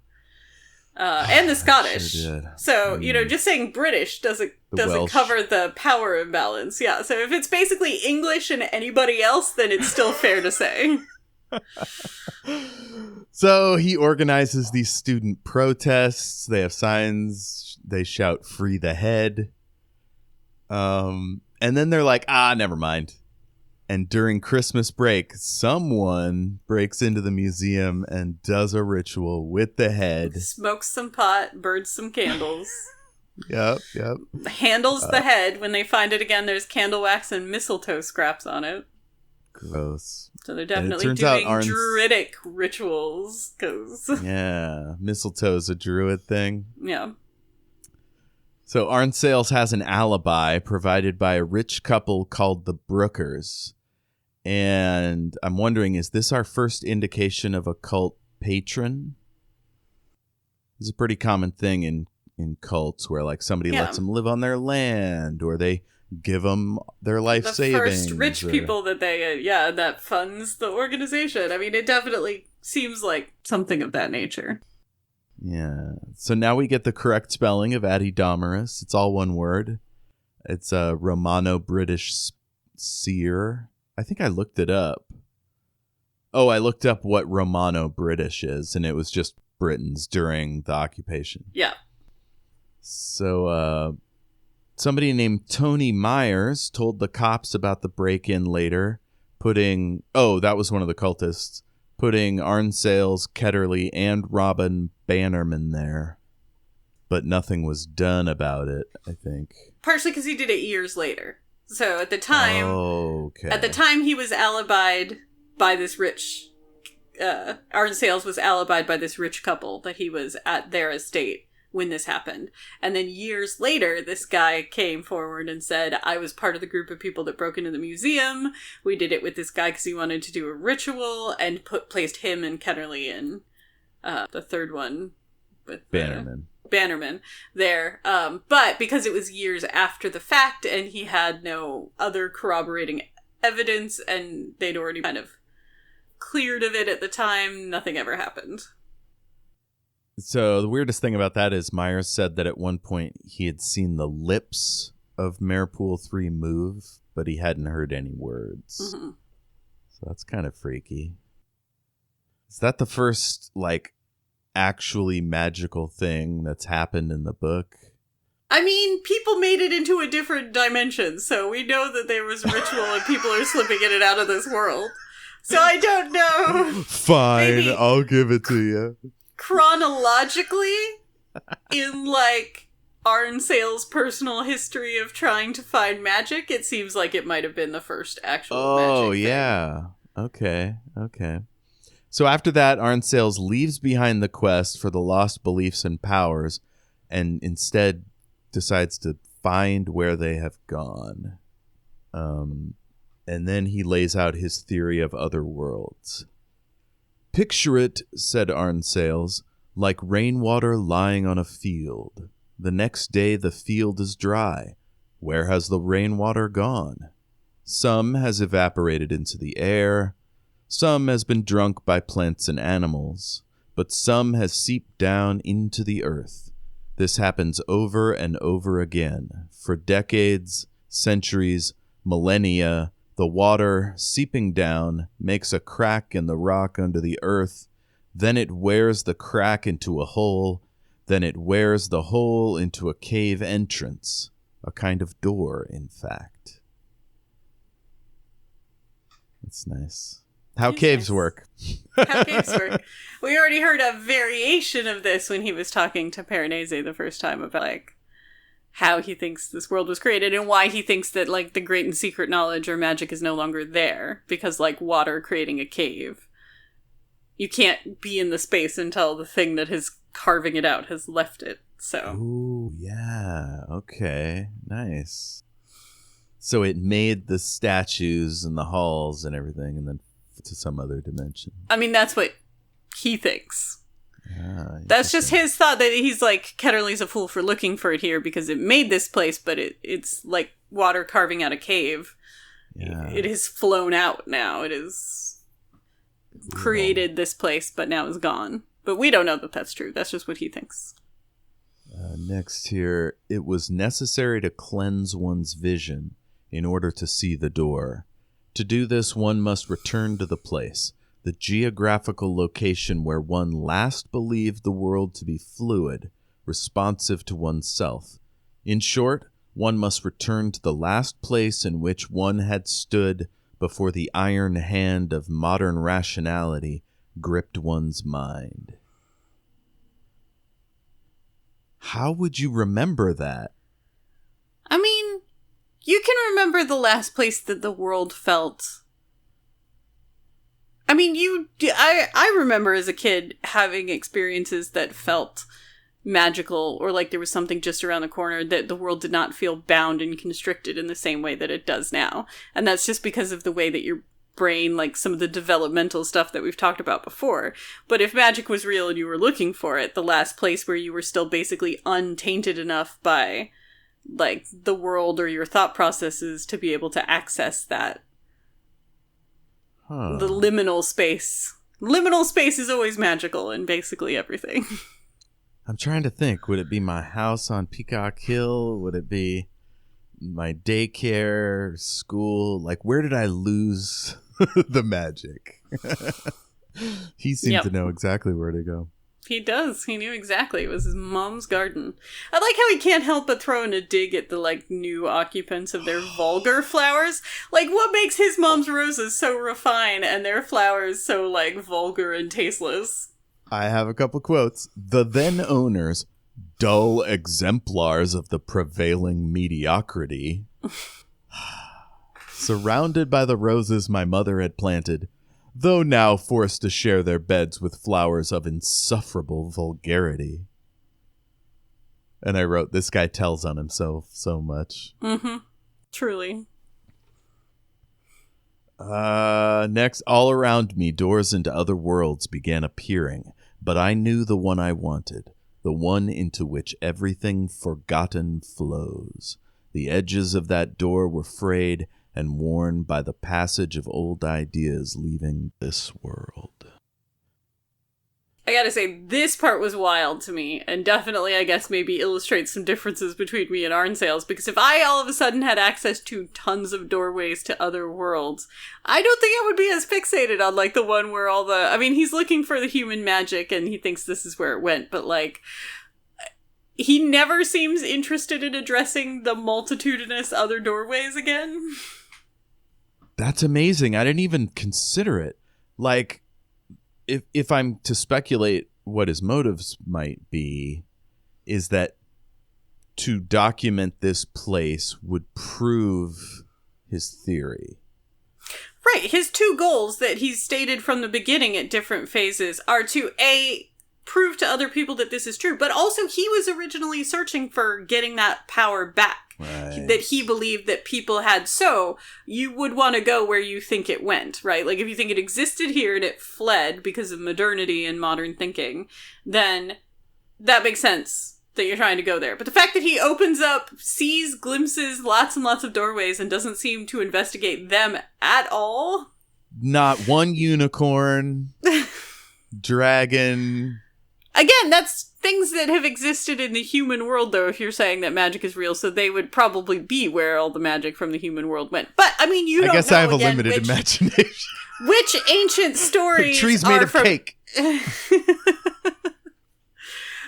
S2: And the Scottish.
S1: Sure
S2: so, just saying British doesn't cover the power imbalance. Yeah, so if it's basically English and anybody else, then it's still fair to say.
S1: So he organizes these student protests. They have signs. They shout, "Free the head." And then they're like, never mind. And during Christmas break, someone breaks into the museum and does a ritual with the head.
S2: Smokes some pot, burns some candles.
S1: Yep.
S2: Handles the head. When they find it again, there's candle wax and mistletoe scraps on it.
S1: Gross.
S2: So they're definitely doing druidic rituals.
S1: Yeah, mistletoe's a druid thing.
S2: Yeah.
S1: So Arne-Sayles has an alibi provided by a rich couple called the Brookers. And I'm wondering, is this our first indication of a cult patron? It's a pretty common thing in cults where, like, somebody lets them live on their land, or they give them their life savings.
S2: The first rich people that they, that funds the organization. I mean, it definitely seems like something of that nature.
S1: Yeah. So now we get the correct spelling of Adidomarus. It's all one word. It's a Romano-British seer. I think I looked it up. Oh, I looked up what Romano-British is, and it was just Britons during the occupation.
S2: Yeah.
S1: So, somebody named Tony Myers told the cops about the break-in later, that was one of the cultists, putting Arne-Sayles, Ketterley, and Robin Bannerman there. But nothing was done about it, I think.
S2: Partially because he did it years later. So at the time, he was alibied by this rich, Arne-Sayles was alibied by this rich couple that he was at their estate when this happened. And then years later, this guy came forward and said, I was part of the group of people that broke into the museum. We did it with this guy because he wanted to do a ritual, and placed him and Ketterley in the third one with
S1: Bannerman
S2: there. But because it was years after the fact and he had no other corroborating evidence and they'd already kind of cleared of it at the time, nothing ever happened.
S1: So the weirdest thing about that is Myers said that at one point he had seen the lips of Marepool 3 move, but he hadn't heard any words.
S2: Mm-hmm.
S1: So that's kind of freaky. Is that the first, like, actually magical thing that's happened in the book?
S2: I mean, people made it into a different dimension, so we know that there was ritual and people are slipping in and out of this world. So I don't know.
S1: Fine,
S2: Maybe
S1: I'll give it to you.
S2: Chronologically, in, like, Arne-Sayles' personal history of trying to find magic, it seems like it might have been the first actual magic thing.
S1: Yeah. Okay. So after that, Arne-Sayles leaves behind the quest for the lost beliefs and powers and instead decides to find where they have gone. And then he lays out his theory of other worlds. Picture it, said Arne-Sayles, like rainwater lying on a field. The next day the field is dry. Where has the rainwater gone? Some has evaporated into the air. Some has been drunk by plants and animals. But some has seeped down into the earth. This happens over and over again. For decades, centuries, millennia, the water, seeping down, makes a crack in the rock under the earth. Then it wears the crack into a hole. Then it wears the hole into a cave entrance. A kind of door, in fact. That's nice. How caves work.
S2: How caves work. We already heard a variation of this when he was talking to Piranesi the first time about, like, how he thinks this world was created and why he thinks that, like, the great and secret knowledge or magic is no longer there. Because, like, water creating a cave. You can't be in the space until the thing that is carving it out has left it, so.
S1: Ooh, yeah. Okay. Nice. So it made the statues and the halls and everything and then to some other dimension.
S2: I mean, that's what he thinks.
S1: Ah,
S2: that's just his thought, that he's like, Ketterley's a fool for looking for it here because it made this place, but it's like water carving out a cave. Yeah. It has flown out now. It has created this place, but now is gone. But we don't know that that's true. That's just what he thinks.
S1: Next here, it was necessary to cleanse one's vision in order to see the door. To do this, one must return to the place, the geographical location where one last believed the world to be fluid, responsive to oneself. In short, one must return to the last place in which one had stood before the iron hand of modern rationality gripped one's mind. How would you remember that?
S2: I mean, you can remember the last place that the world felt. I mean, I remember as a kid having experiences that felt magical, or like there was something just around the corner, that the world did not feel bound and constricted in the same way that it does now. And that's just because of the way that your brain, like some of the developmental stuff that we've talked about before. But if magic was real and you were looking for it, the last place where you were still basically untainted enough by, like, the world or your thought processes to be able to access that. The liminal space. Liminal space is always magical in basically everything.
S1: I'm trying to think. Would it be my house on Peacock Hill? Would it be my daycare, school? Like, where did I lose the magic? He seemed to know exactly where to go.
S2: He does. He knew exactly. It was his mom's garden. I like how he can't help but throw in a dig at the, like, new occupants of their vulgar flowers. Like, what makes his mom's roses so refined and their flowers so, like, vulgar and tasteless?
S1: I have a couple quotes. The then owners, dull exemplars of the prevailing mediocrity. Surrounded by the roses my mother had planted, though now forced to share their beds with flowers of insufferable vulgarity. And I wrote, this guy tells on himself so much.
S2: Mm-hmm. Truly.
S1: Next, all around me, doors into other worlds began appearing. but I knew the one I wanted, the one into which everything forgotten flows. The edges of that door were frayed and worn by the passage of old ideas leaving this world.
S2: I gotta say, this part was wild to me, and definitely, I guess, maybe illustrates some differences between me and Arne-Sayles, because if I all of a sudden had access to tons of doorways to other worlds, I don't think I would be as fixated on, like, the one where all the... I mean, he's looking for the human magic, and he thinks this is where it went, but, like... He never seems interested in addressing the multitudinous other doorways again.
S1: That's amazing. I didn't even consider it. Like, if I'm to speculate what his motives might be, is that to document this place would prove his theory.
S2: Right. His two goals that he's stated from the beginning at different phases are to, A, prove to other people that this is true, but also he was originally searching for getting that power back.
S1: Right.
S2: That he believed that people had. So you would want to go where you think it went, right? Like if you think it existed here and it fled because of modernity and modern thinking, then that makes sense that you're trying to go there. But the fact that he opens up, sees, glimpses lots and lots of doorways and doesn't seem to investigate them at all.
S1: Not one unicorn, dragon.
S2: Again, that's things that have existed in the human world, though, if you're saying that magic is real, so they would probably be where all the magic from the human world went. But, I mean, you don't know,
S1: I guess I have a limited imagination.
S2: Which ancient stories
S1: trees made of cake.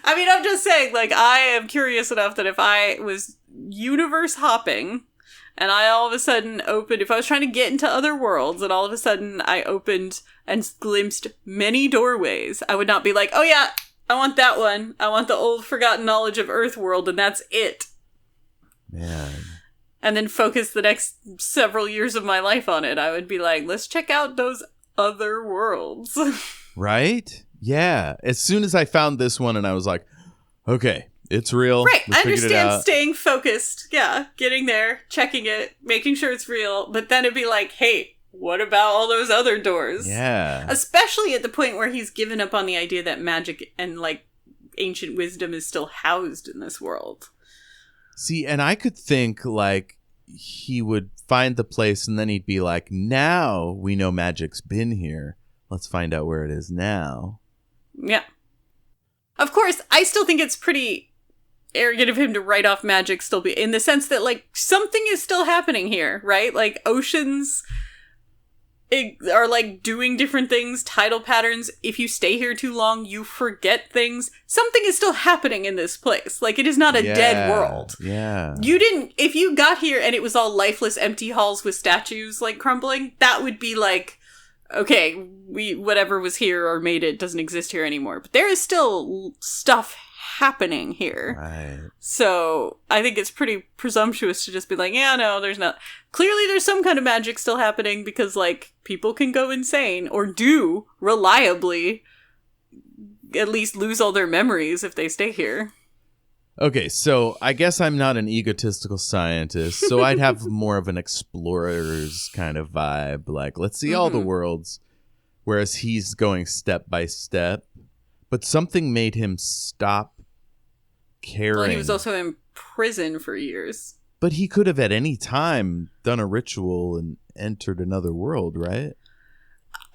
S2: I mean, I'm just saying, like, I am curious enough that if I was universe hopping, and I all of a sudden opened, if I was trying to get into other worlds, and all of a sudden I opened and glimpsed many doorways, I would not be like, oh yeah, I want that one. I want the old forgotten knowledge of Earth world, and that's it.
S1: Man.
S2: And then focus the next several years of my life on it. I would be like, let's check out those other worlds.
S1: Right? Yeah. As soon as I found this one and I was like, okay, it's real.
S2: Right. I understand staying focused. Yeah. Getting there, checking it, making sure it's real. But then it'd be like, hey, what about all those other doors?
S1: Yeah.
S2: Especially at the point where he's given up on the idea that magic and, like, ancient wisdom is still housed in this world.
S1: See, and I could think, like, he would find the place and then he'd be like, now we know magic's been here. Let's find out where it is now.
S2: Yeah. Of course, I still think it's pretty arrogant of him to write off magic still be in the sense that, like, something is still happening here, right? Like, oceans are, like, doing different things, tidal patterns. If you stay here too long, you forget things. Something is still happening in this place. Like, it is not a dead world.
S1: Yeah.
S2: If you got here and it was all lifeless, empty halls with statues, like, crumbling, that would be like, okay, whatever was here or made it doesn't exist here anymore. But there is still stuff happening here.
S1: Right.
S2: So I think it's pretty presumptuous to just be like, yeah, no, there's not. Clearly there's some kind of magic still happening because, like, people can go insane or do reliably at least lose all their memories if they stay here.
S1: Okay, so I guess I'm not an egotistical scientist, so I'd have more of an explorer's kind of vibe. Like, let's see all the worlds, whereas he's going step by step. But something made him stop caring.
S2: Well, he was also in prison for years.
S1: But he could have at any time done a ritual and entered another world, right?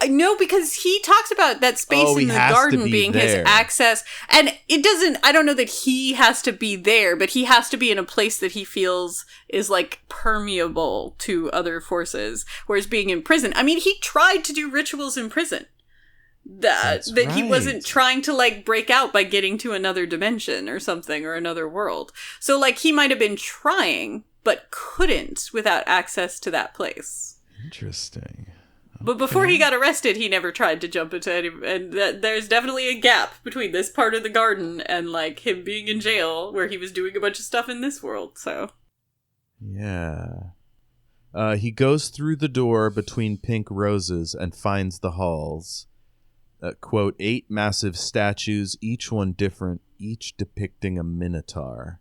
S2: No, because he talks about that space in the garden being his access. And it doesn't, I don't know that he has to be there, but he has to be in a place that he feels is, like, permeable to other forces. Whereas being in prison, I mean, he tried to do rituals in prison. That he wasn't trying to, like, break out by getting to another dimension or something, or another world. So, like, he might have been trying, but couldn't without access to that place.
S1: Interesting.
S2: But before he got arrested, he never tried to jump into any... And there's definitely a gap between this part of the garden and, like, him being in jail, where he was doing a bunch of stuff in this world, so...
S1: Yeah. He goes through the door between pink roses and finds the halls. Quote, 8 massive statues, each one different, each depicting a minotaur.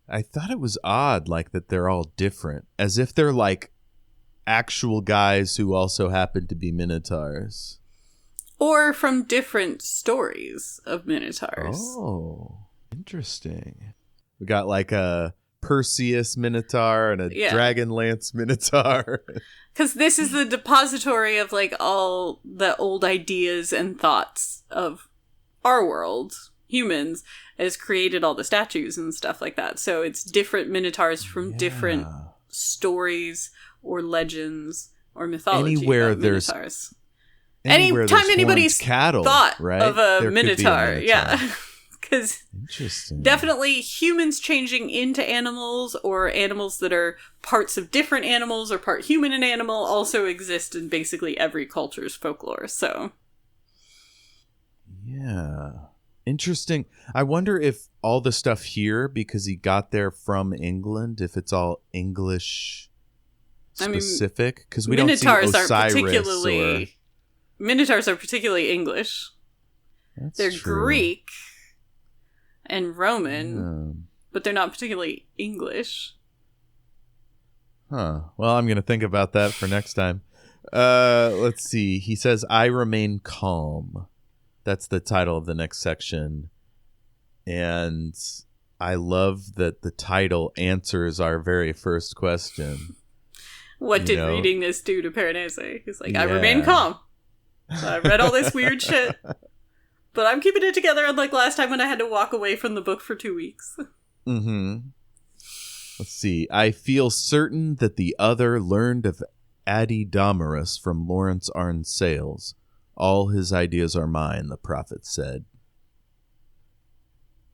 S1: I thought it was odd, like, that they're all different. As if they're, like, actual guys who also happen to be minotaurs.
S2: or from different stories of minotaurs.
S1: Oh, interesting. We got like a Perseus minotaur and a Dragonlance minotaur.
S2: Because this is the depository of like all the old ideas and thoughts of our world, humans, has created all the statues and stuff like that. So it's different minotaurs from different stories or legends or mythology
S1: anywhere
S2: about
S1: there's
S2: minotaurs.
S1: Anytime
S2: anybody's
S1: cattle,
S2: thought
S1: right?
S2: of a minotaur, yeah. Because definitely humans changing into animals, or animals that are parts of different animals or part human and animal, also exist in basically every culture's folklore. So,
S1: yeah, interesting. I wonder if all the stuff here, because he got there from England, if it's all English specific, because we don't see Osiris.
S2: Minotaurs are particularly English. They're
S1: true.
S2: Greek and Roman, but they're not particularly English.
S1: Huh. Well, I'm going to think about that for next time. Let's see. He says, I remain calm. That's the title of the next section. And I love that the title answers our very first question.
S2: What did reading this do to Piranesi? He's like, I remain calm. So I read all this weird shit, but I'm keeping it together, unlike last time when I had to walk away from the book for 2 weeks.
S1: Mm-hmm. Let's see. I feel certain that the other learned of Adidamarus from Laurence Arne-Sayles. All his ideas are mine, the prophet said.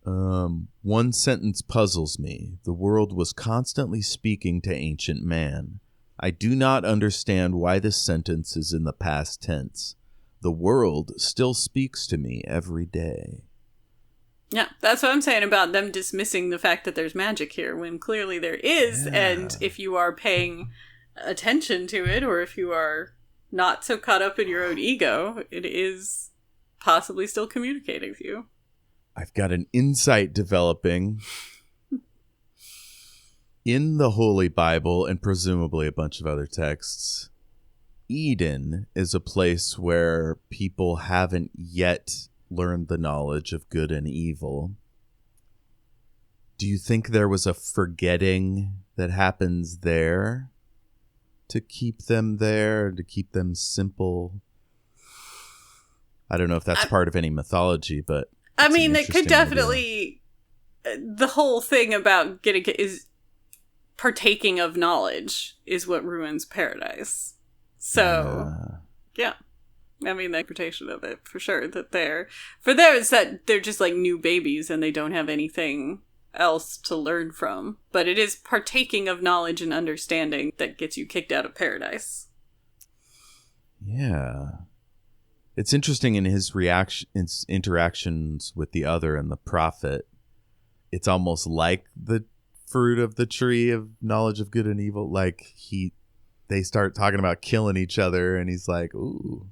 S1: One sentence puzzles me. The world was constantly speaking to ancient man. I do not understand why this sentence is in the past tense. The world still speaks to me every day. Yeah,
S2: that's what I'm saying about them dismissing the fact that there's magic here, when clearly there is, and if you are paying attention to it, or if you are not so caught up in your own ego, it is possibly still communicating with you.
S1: I've got an insight developing. In the Holy Bible, and presumably a bunch of other texts, Eden is a place where people haven't yet learned the knowledge of good and evil. Do you think there was a forgetting that happens there to keep them there, to keep them simple? I don't know if that's part of any mythology, but
S2: I mean, it could definitely idea. The whole thing about getting is partaking of knowledge is what ruins paradise. So, yeah. I mean, the interpretation of it, for sure, that for them, it's that they're just like new babies and they don't have anything else to learn from. But it is partaking of knowledge and understanding that gets you kicked out of paradise.
S1: Yeah. It's interesting in his interactions with the other and the prophet. It's almost like the fruit of the tree of knowledge of good and evil. Like they start talking about killing each other, and he's like, ooh,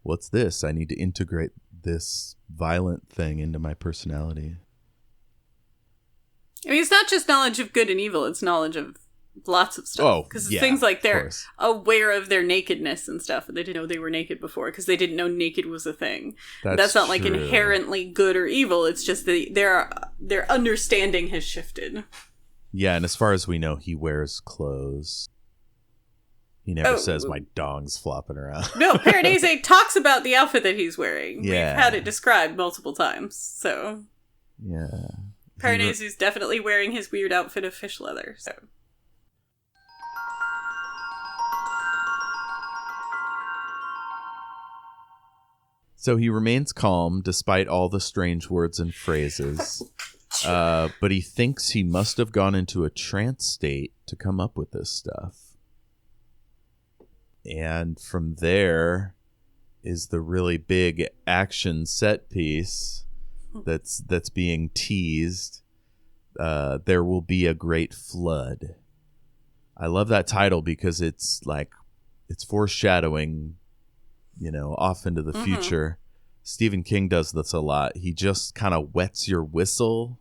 S1: what's this? I need to integrate this violent thing into my personality.
S2: I mean, it's not just knowledge of good and evil, it's knowledge of lots of stuff.
S1: Oh,
S2: because things like they're aware of their nakedness and stuff, and they didn't know they were naked before because they didn't know naked was a thing. That's not like inherently good or evil. It's just their understanding has shifted. Yeah, and as far as we know, he wears clothes. He never says my dong's flopping around. No, Piranesi talks about the outfit that he's wearing. Yeah. We've had it described multiple times, so. Yeah. Piranesi's definitely wearing his weird outfit of fish leather, so. So he remains calm despite all the strange words and phrases, but he thinks he must have gone into a trance state to come up with this stuff. And from there is the really big action set piece that's being teased. There will be a great flood. I love that title because it's foreshadowing, off into the future. Stephen King does this a lot. He just kind of wets your whistle,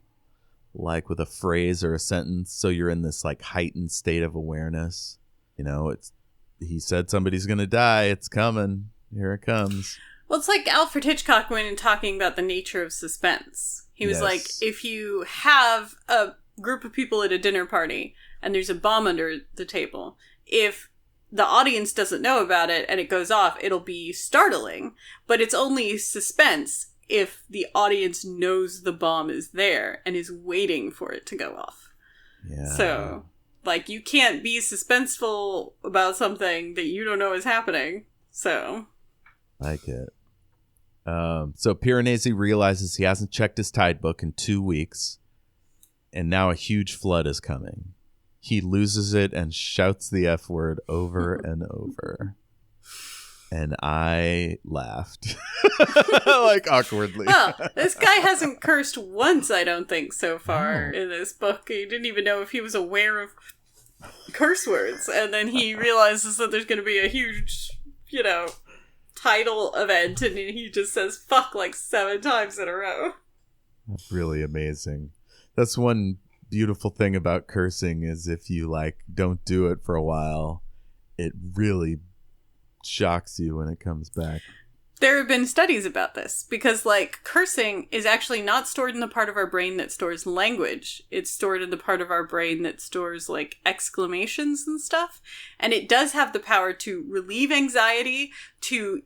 S2: like with a phrase or a sentence, so you're in this like heightened state of awareness. He said somebody's gonna die. It's coming.
S1: Here it comes.
S2: Well, it's like Alfred Hitchcock when talking about the nature of suspense. He was like, if you have a group of people at a dinner party and there's a bomb under the table, if the audience doesn't know about it and it goes off, it'll be startling. But it's only suspense if the audience knows the bomb is there and is waiting for it to go off.
S1: Yeah.
S2: So, like, you can't be suspenseful about something that you don't know is happening. So.
S1: Like it. So Piranesi realizes he hasn't checked his tide book in 2 weeks, and now a huge flood is coming. He loses it and shouts the F word over and over. And I laughed. Like, awkwardly.
S2: Well, this guy hasn't cursed once, I don't think, so far in this book. He didn't even know if he was aware of curse words. And then he realizes that there's going to be a huge, tidal event, and he just says fuck like 7 times in a row.
S1: That's really amazing. That's one beautiful thing about cursing, is if you don't do it for a while, it really shocks you when it comes back.
S2: There have been studies about this, because cursing is actually not stored in the part of our brain that stores language. It's stored in the part of our brain that stores exclamations and stuff. And it does have the power to relieve anxiety, to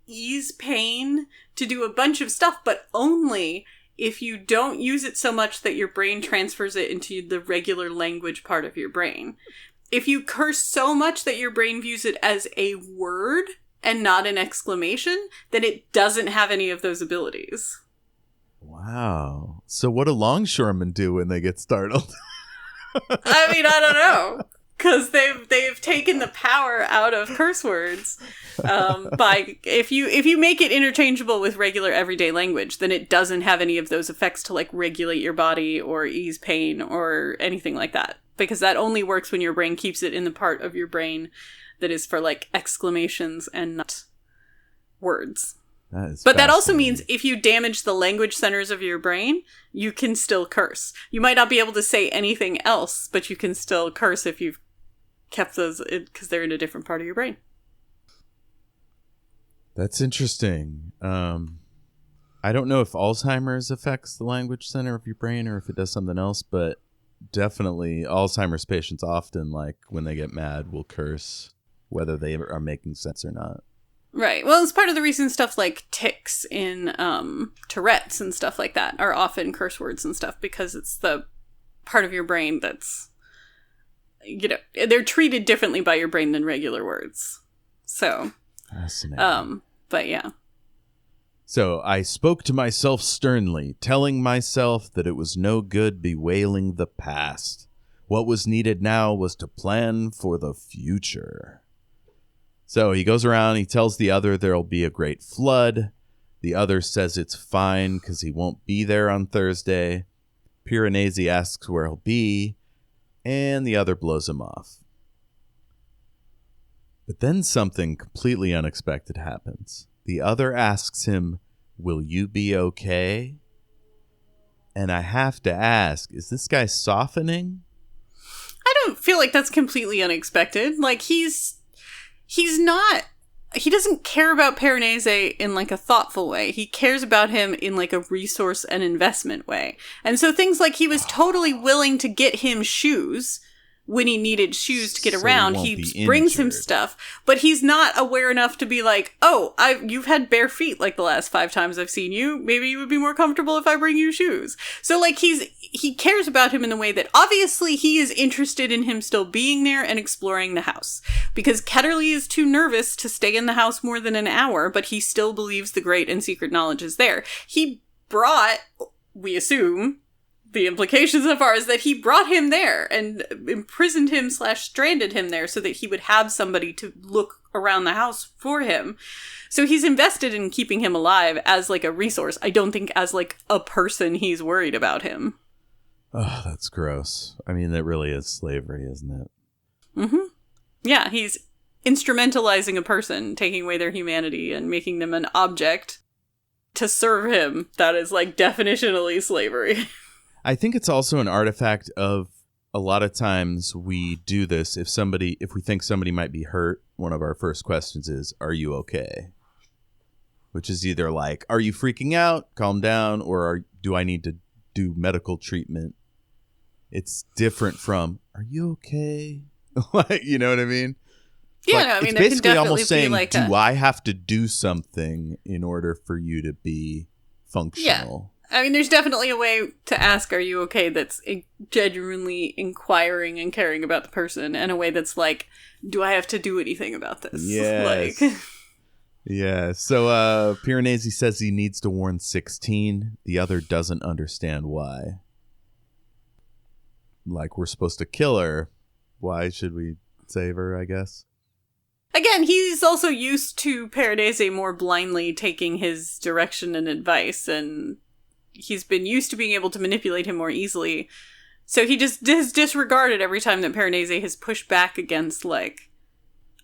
S2: ease pain, to do a bunch of stuff, but only if you don't use it so much that your brain transfers it into the regular language part of your brain. If you curse so much that your brain views it as a word and not an exclamation, then it doesn't have any of those abilities.
S1: Wow. So what do longshoremen do when they get startled?
S2: I mean, I don't know. Because they've taken the power out of curse words by if you make it interchangeable with regular everyday language, then it doesn't have any of those effects to regulate your body or ease pain or anything like that. Because that only works when your brain keeps it in the part of your brain that is for exclamations and not words. But that also means if you damage the language centers of your brain, you can still curse. You might not be able to say anything else, but you can still curse if you've kept those, because they're in a different part of your brain.
S1: That's interesting. I don't know if Alzheimer's affects the language center of your brain or if it does something else, but definitely Alzheimer's patients often, when they get mad, will curse, whether they are making sense or not.
S2: Right. Well, it's part of the reason stuff like tics in Tourette's and stuff like that are often curse words and stuff, because it's the part of your brain that's, they're treated differently by your brain than regular words. So,
S1: fascinating.
S2: But yeah.
S1: So I spoke to myself sternly, telling myself that it was no good bewailing the past. What was needed now was to plan for the future. So he goes around, he tells the other there'll be a great flood. The other says it's fine because he won't be there on Thursday. Piranesi asks where he'll be, and the other blows him off. But then something completely unexpected happens. The other asks him, "Will you be okay?" And I have to ask, is this guy softening?
S2: I don't feel like that's completely unexpected. He's not, he doesn't care about Piranesi in a thoughtful way. He cares about him in a resource and investment way. And so things like he was totally willing to get him shoes when he needed shoes to get around. He brings him stuff, but he's not aware enough to be you've had bare feet the last 5 times I've seen you. Maybe you would be more comfortable if I bring you shoes. So he cares about him in the way that obviously he is interested in him still being there and exploring the house, because Ketterley is too nervous to stay in the house more than an hour, but he still believes the great and secret knowledge is there. He brought, we assume, the implication so far is that he brought him there and imprisoned him / stranded him there so that he would have somebody to look around the house for him. So he's invested in keeping him alive as a resource. I don't think as a person he's worried about him.
S1: Oh, that's gross. I mean, that really is slavery, isn't it?
S2: Mm-hmm. Yeah, he's instrumentalizing a person, taking away their humanity and making them an object to serve him. That is definitionally slavery.
S1: I think it's also an artifact of, a lot of times we do this if we think somebody might be hurt, one of our first questions is, "Are you okay?" which is either like, are you freaking out? Calm down. Or do I need to do medical treatment? It's different from, are you okay? Like, you know what I mean?
S2: Yeah,
S1: like,
S2: no, I mean,
S1: it's
S2: there
S1: basically
S2: can definitely
S1: almost saying,
S2: like
S1: do I have to do something in order for you to be functional?
S2: Yeah. I mean, there's definitely a way to ask, are you okay, that's genuinely inquiring and caring about the person, and a way that's like, do I have to do anything about this?
S1: Yes.
S2: Like...
S1: Yeah. So Piranesi says he needs to warn 16. The other doesn't understand why. Like, we're supposed to kill her. Why should we save her, I guess?
S2: Again, he's also used to Piranesi more blindly taking his direction and advice, and he's been used to being able to manipulate him more easily. So he just has disregarded every time that Piranesi has pushed back against, like,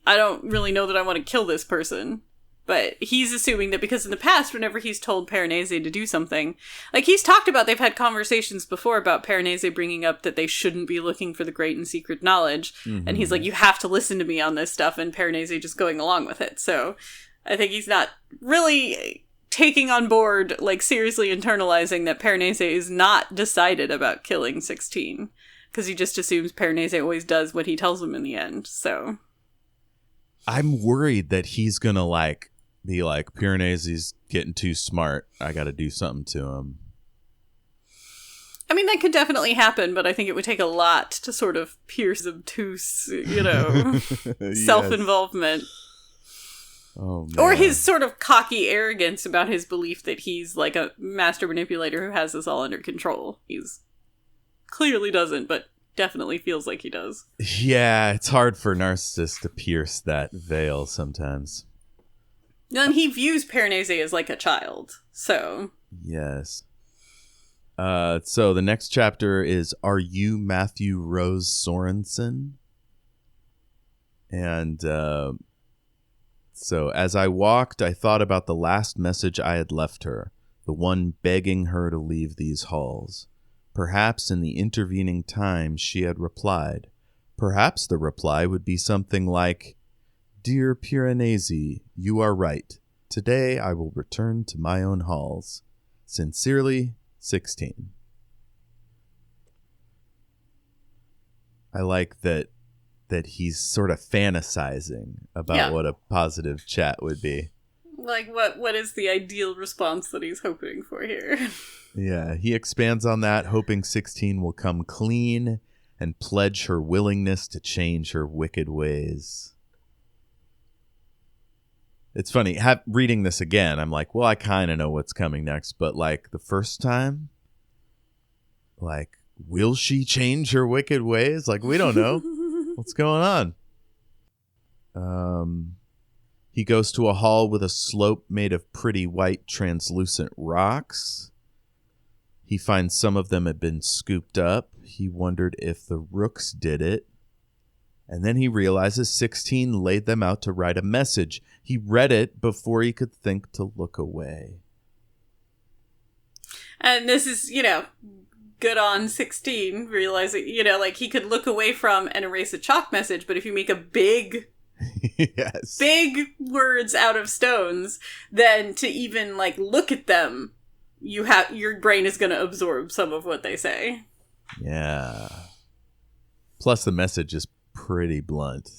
S2: I don't really know that I want to kill this person. But he's assuming that because in the past, whenever he's told Piranesi to do something, like, he's talked about, they've had conversations before about Piranesi bringing up that they shouldn't be looking for the great and secret knowledge. Mm-hmm. And he's like, you have to listen to me on this stuff, and Piranesi just going along with it. So I think he's not really taking on board, like, seriously internalizing that Piranesi is not decided about killing 16. Because he just assumes Piranesi always does what he tells him in the end, so...
S1: I'm worried that he's gonna, like, be like, Piranesi's getting too smart. I gotta do something to him.
S2: I mean, that could definitely happen, but I think it would take a lot to sort of pierce obtuse, you know,
S1: yes.
S2: self-involvement.
S1: Oh, man.
S2: Or his sort of cocky arrogance about his belief that he's like a master manipulator who has this all under control. He's clearly doesn't, but definitely feels like he does.
S1: Yeah, it's hard for narcissists to pierce that veil sometimes.
S2: And he views Piranesi as like a child, so...
S1: Yes. So the next chapter is, Are You Matthew Rose Sorensen? And so as I walked, I thought about the last message I had left her, the one begging her to leave these halls. Perhaps in the intervening time she had replied. Perhaps the reply would be something like, Dear Piranesi, you are right. Today I will return to my own halls. Sincerely, 16. I like that he's sort of fantasizing about what a positive chat would be.
S2: Like, what is the ideal response that he's hoping for here?
S1: Yeah, he expands on that, hoping 16 will come clean and pledge her willingness to change her wicked ways. It's funny, reading this again, I'm like, well, I kind of know what's coming next, but like the first time, like, will she change her wicked ways? Like, we don't know. What's going on? He goes to a hall with a slope made of pretty white translucent rocks. He finds some of them had been scooped up. He wondered if the rooks did it. And then he realizes 16 laid them out to write a message. He read it before he could think to look away.
S2: And this is, good on 16, realizing, like, he could look away from and erase a chalk message, but if you make a big words out of stones, then to even, like, look at them, your brain is going to absorb some of what they say. Yeah.
S1: Plus the message is pretty blunt.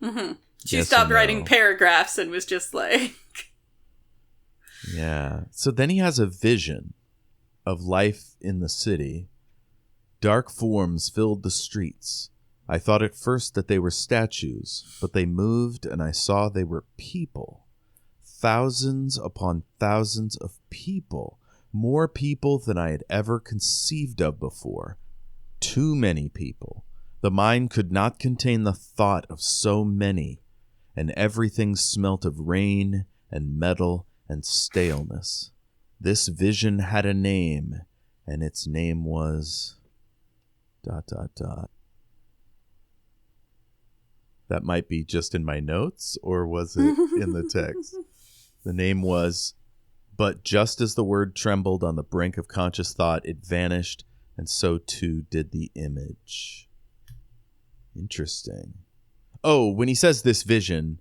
S2: Mm-hmm. She stopped writing paragraphs and was just like...
S1: Yeah. So then he has a vision of life in the city. Dark forms filled the streets. I thought at first that they were statues, but they moved and I saw they were people. Thousands upon thousands of people. More people than I had ever conceived of before. Too many people. The mind could not contain the thought of so many, and everything smelt of rain and metal and staleness. This vision had a name, and its name was... ... That might be just in my notes, or was it in the text? The name was... But just as the word trembled on the brink of conscious thought, it vanished, and so too did the image. Interesting. Oh, when he says this vision,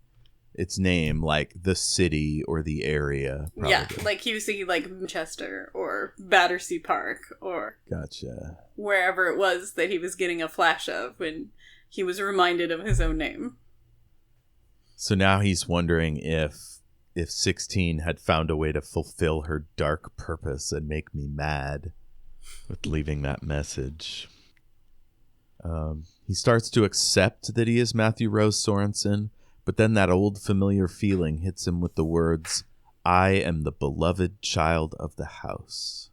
S1: its name, like the city or the area. Probably.
S2: Yeah, like he was thinking like Manchester or Battersea Park or
S1: Gotcha.
S2: wherever it was that he was getting a flash of when he was reminded of his own name.
S1: So now he's wondering if 16 had found a way to fulfill her dark purpose and make me mad with leaving that message. He starts to accept that he is Matthew Rose Sorensen, but then that old familiar feeling hits him with the words, "I am the beloved child of the house."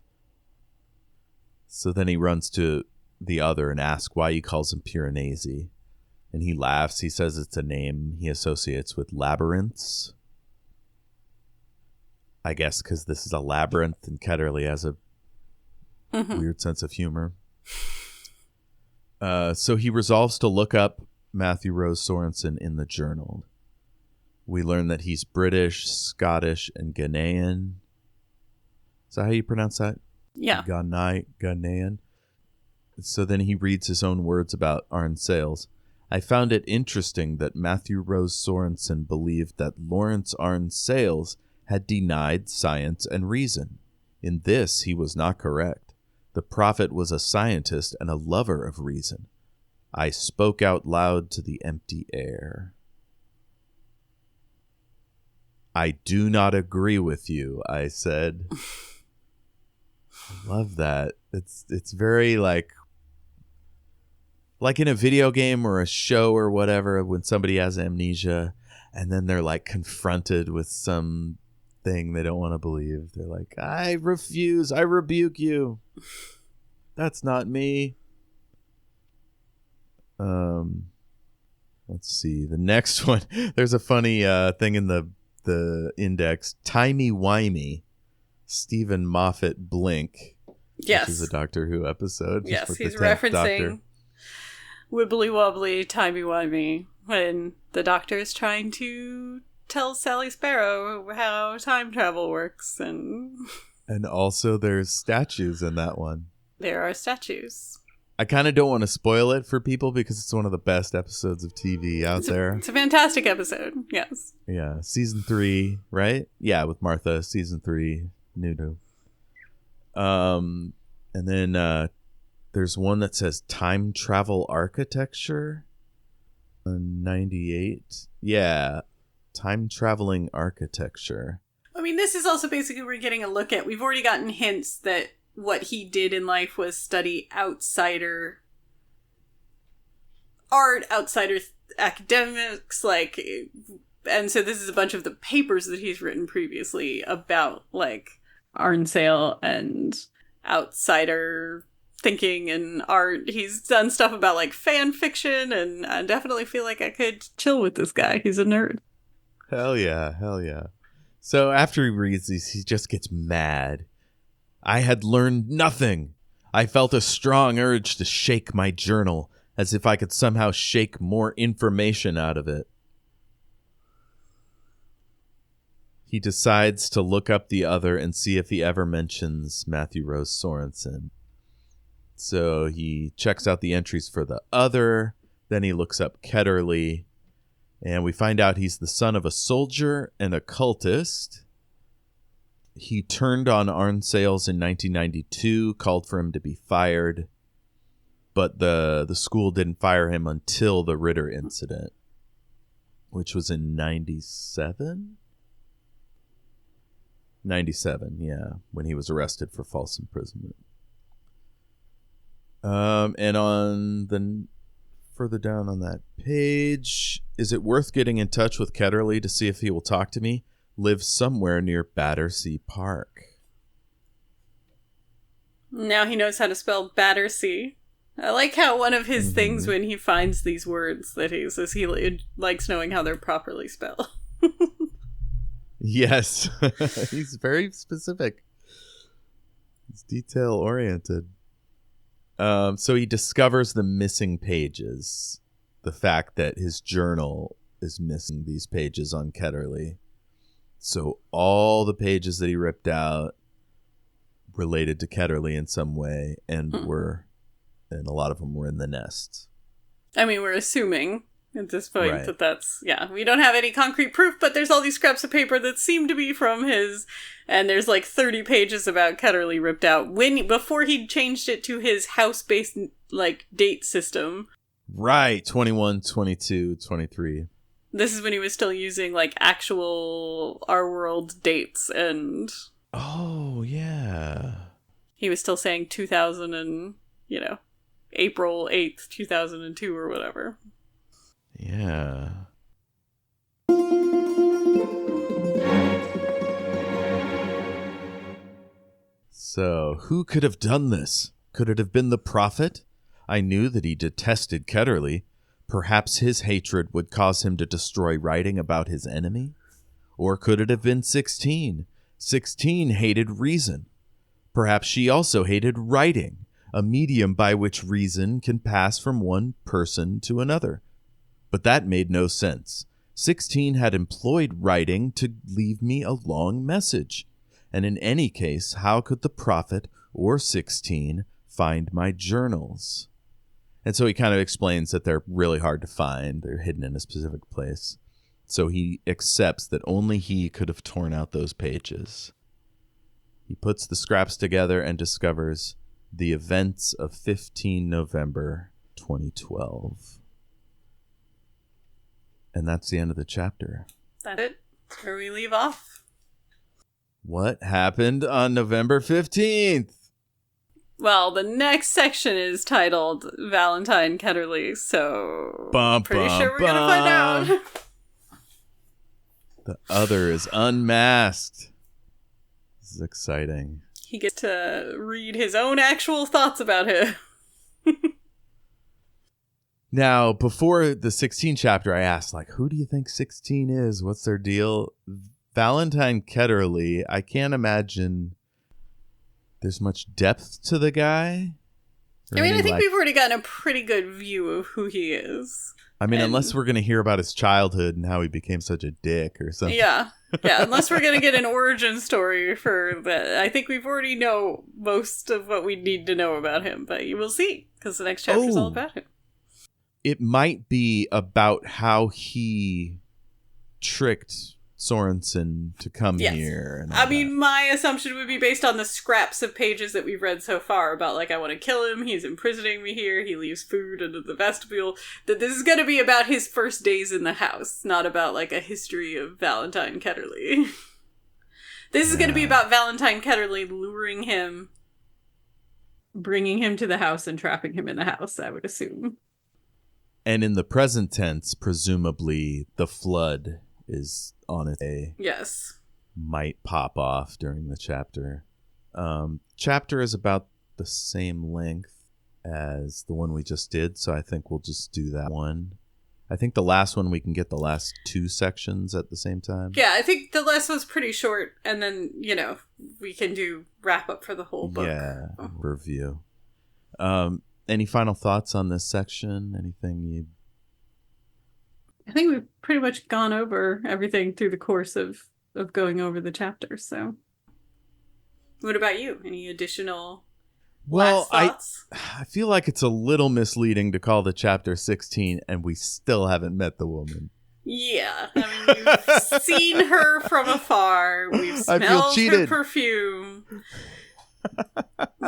S1: So then he runs to the other and asks why he calls him Piranesi. And he laughs. He says it's a name he associates with labyrinths. I guess because this is a labyrinth and Ketterley has a weird sense of humor. So he resolves to look up Matthew Rose Sorensen in the journal. We learn that he's British, Scottish, and Ghanaian. Is that how you pronounce that?
S2: Yeah.
S1: Ghanaian. So then he reads his own words about Arne-Sayles. I found it interesting that Matthew Rose Sorensen believed that Laurence Arne-Sayles had denied science and reason. In this, he was not correct. The prophet was a scientist and a lover of reason. I spoke out loud to the empty air. I do not agree with you, I said. I love that. It's very like in a video game or a show or whatever, when somebody has amnesia and then they're like confronted with some thing they don't want to believe. They're like, I refuse. I rebuke you. That's not me. Let's see. The next one. There's a funny thing in the index. Timey-wimey. Stephen Moffat Blink.
S2: Yes.
S1: Which is a Doctor Who episode.
S2: Yes, he's referencing wibbly wobbly, timey wimey when the Doctor is trying to tell Sally Sparrow how time travel works, and
S1: also there's statues in that one.
S2: There are statues.
S1: I kind of don't want to spoil it for people because it's one of the best episodes of TV out there.
S2: It's a fantastic episode. Yes.
S1: Yeah, season 3, right? Yeah, with Martha, season 3, new. And then there's one that says time travel architecture. 98. Yeah, time traveling architecture.
S2: I mean, this is also basically we're getting a look at. We've already gotten hints that what he did in life was study outsider art, outsider academics, like, and so this is a bunch of the papers that he's written previously about like Arne-Sayles and outsider thinking and art. He's done stuff about like fan fiction, and I definitely feel like I could chill with this guy. He's a nerd.
S1: Hell yeah. So after he reads these, he just gets mad. I had learned nothing. I felt a strong urge to shake my journal, as if I could somehow shake more information out of it. He decides to look up the other and see if he ever mentions Matthew Rose Sorensen. So he checks out the entries for the other. Then he looks up Ketterley. And we find out he's the son of a soldier and a cultist. He turned on Arne-Sayles in 1992, called for him to be fired. But the school didn't fire him until the Ritter incident, which was in 97? 97, yeah, when he was arrested for false imprisonment. And on the further down on that page, is it worth getting in touch with Ketterley to see if he will talk to me? Lives somewhere near Battersea Park.
S2: Now he knows how to spell Battersea. I like how one of his things when he finds these words that he says he likes knowing how they're properly spelled.
S1: Yes. He's very specific. He's detail oriented. So he discovers the missing pages. The fact that his journal is missing these pages on Ketterley. So all the pages that he ripped out related to Ketterley in some way, and a lot of them were in the nest.
S2: I mean, we're assuming at this point.
S1: Right.
S2: That's, we don't have any concrete proof, but there's all these scraps of paper that seem to be from his, and there's like 30 pages about Ketterley ripped out before he changed it to his house-based, like, date system.
S1: Right, 21, 22, 23.
S2: This is when he was still using, like, actual Our World dates, and...
S1: Oh, yeah.
S2: He was still saying 2000 and, April 8th, 2002 or whatever.
S1: Yeah. So, who could have done this? Could it have been the prophet? I knew that he detested Ketterley. Perhaps his hatred would cause him to destroy writing about his enemy? Or could it have been 16? 16 hated reason. Perhaps she also hated writing, a medium by which reason can pass from one person to another. But that made no sense. 16 had employed writing to leave me a long message. And in any case, how could the prophet or 16 find my journals? And so he kind of explains that they're really hard to find. They're hidden in a specific place. So he accepts that only he could have torn out those pages. He puts the scraps together and discovers the events of 15 November 2012. And that's the end of the chapter.
S2: That's it. That's where we leave off.
S1: What happened on November 15th?
S2: Well, the next section is titled Valentine Ketterley, so pretty sure we're going to find out.
S1: The other is unmasked. This is exciting.
S2: He gets to read his own actual thoughts about him.
S1: Now, before the 16 chapter, I asked, who do you think 16 is? What's their deal? Valentine Ketterley, I can't imagine there's much depth to the guy.
S2: I mean, I think we've already gotten a pretty good view of who he is.
S1: I mean, unless we're going to hear about his childhood and how he became such a dick or something.
S2: Yeah, unless we're going to get an origin story for that. I think we've already know most of what we need to know about him, but you will see, because the next chapter is all about him.
S1: It might be about how he tricked Sorensen to come here. And I mean,
S2: my assumption would be based on the scraps of pages that we've read so far about, I want to kill him, he's imprisoning me here, he leaves food into the vestibule, that this is going to be about his first days in the house, not about, a history of Valentine Ketterley. This is going to be about Valentine Ketterley luring him, bringing him to the house, and trapping him in the house, I would assume.
S1: And in the present tense, presumably, the flood is on its way.
S2: Yes.
S1: Might pop off during the chapter. Chapter is about the same length as the one we just did, so I think we'll just do that one. I think the last one we can get the last two sections at the same time.
S2: Yeah, I think the last one's pretty short, and then, we can do wrap up for the whole book.
S1: Yeah, review. Any final thoughts on this section? Anything you...
S2: I think we've pretty much gone over everything through the course of going over the chapters, so. What about you? Any additional last thoughts?
S1: I feel like it's a little misleading to call the chapter 16 and we still haven't met the woman.
S2: Yeah. I mean, we've seen her from afar. We've smelled her perfume.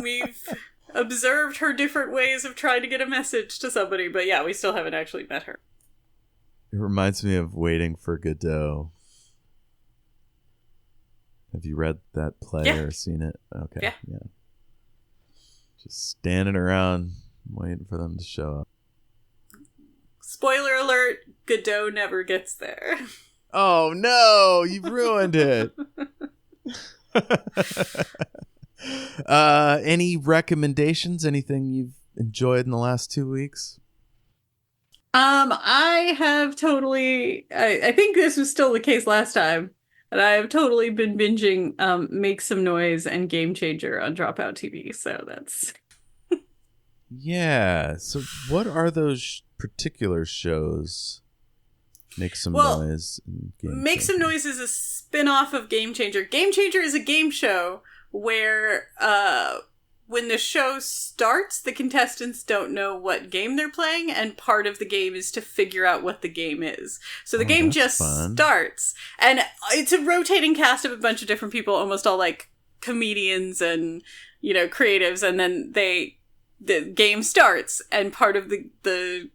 S2: We've observed her different ways of trying to get a message to somebody, but yeah, we still haven't actually met her.
S1: It reminds me of Waiting for Godot. Have you read that play or seen it? Okay. Yeah. Just standing around waiting for them to show up.
S2: Spoiler alert, Godot never gets there.
S1: Oh no, you've ruined it. Any recommendations? Anything you've enjoyed in the last 2 weeks?
S2: I have totally, I think this was still the case last time, but I have totally been binging Make Some Noise and Game Changer on Dropout TV, so that's...
S1: Yeah, so what are those particular shows? Make Some Noise. And
S2: Make Some Noise is a spin-off of Game Changer. Game Changer is a game show where when the show starts, the contestants don't know what game they're playing, and part of the game is to figure out what the game is. So the game just starts, and it's a rotating cast of a bunch of different people, almost all like comedians and, you know, creatives, and then the game starts, and part of the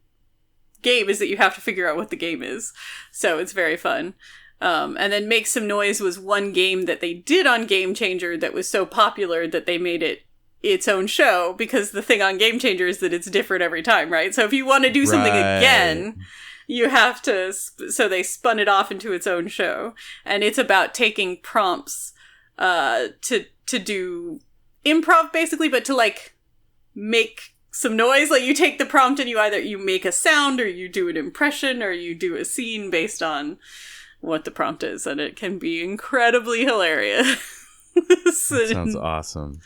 S2: game is that you have to figure out what the game is. So it's very fun. And then Make Some Noise was one game that they did on Game Changer that was so popular that they made it its own show, because the thing on Game Changer is that it's different every time, right? So if you want to do something again, you have to... So they spun it off into its own show. And it's about taking prompts to do improv, basically, but to, like, make some noise. Like, you take the prompt and you make a sound, or you do an impression, or you do a scene based on what the prompt is, and it can be incredibly hilarious.
S1: That sounds awesome.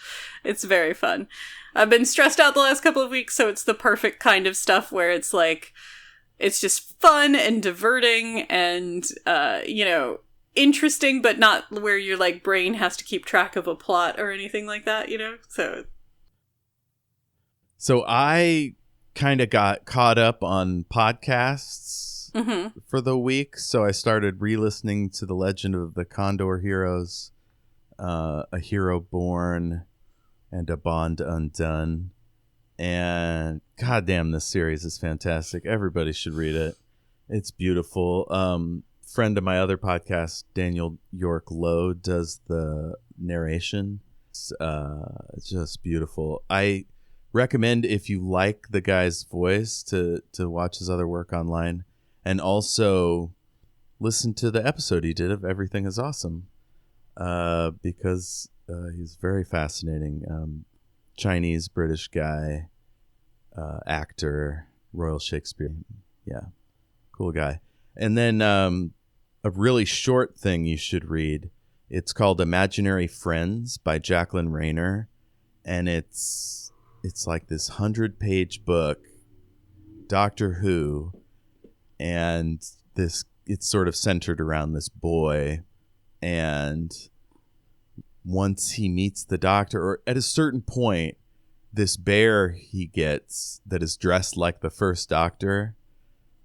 S2: It's very fun. I've been stressed out the last couple of weeks, so it's the perfect kind of stuff where it's like, it's just fun and diverting and, you know, interesting, but not where your, like, brain has to keep track of a plot or anything like that, you know?
S1: So I kind of got caught up on podcasts for the week, so I started re-listening to The Legend of the Condor Heroes, A Hero Born, and A Bond Undone. And goddamn, this series is fantastic. Everybody should read it. It's beautiful. Friend of my other podcast, Daniel York Lowe, does the narration. It's just beautiful. I recommend, if you like the guy's voice, to watch his other work online, and also listen to the episode he did of Everything is Awesome, because he's very fascinating. Chinese British guy, actor, Royal Shakespeare. Yeah, cool guy. And then a really short thing you should read. It's called Imaginary Friends by Jacqueline Rayner, and it's like this 100-page book, Doctor Who, and it's sort of centered around this boy, and once he meets the Doctor, or at a certain point, this bear he gets that is dressed like the first Doctor,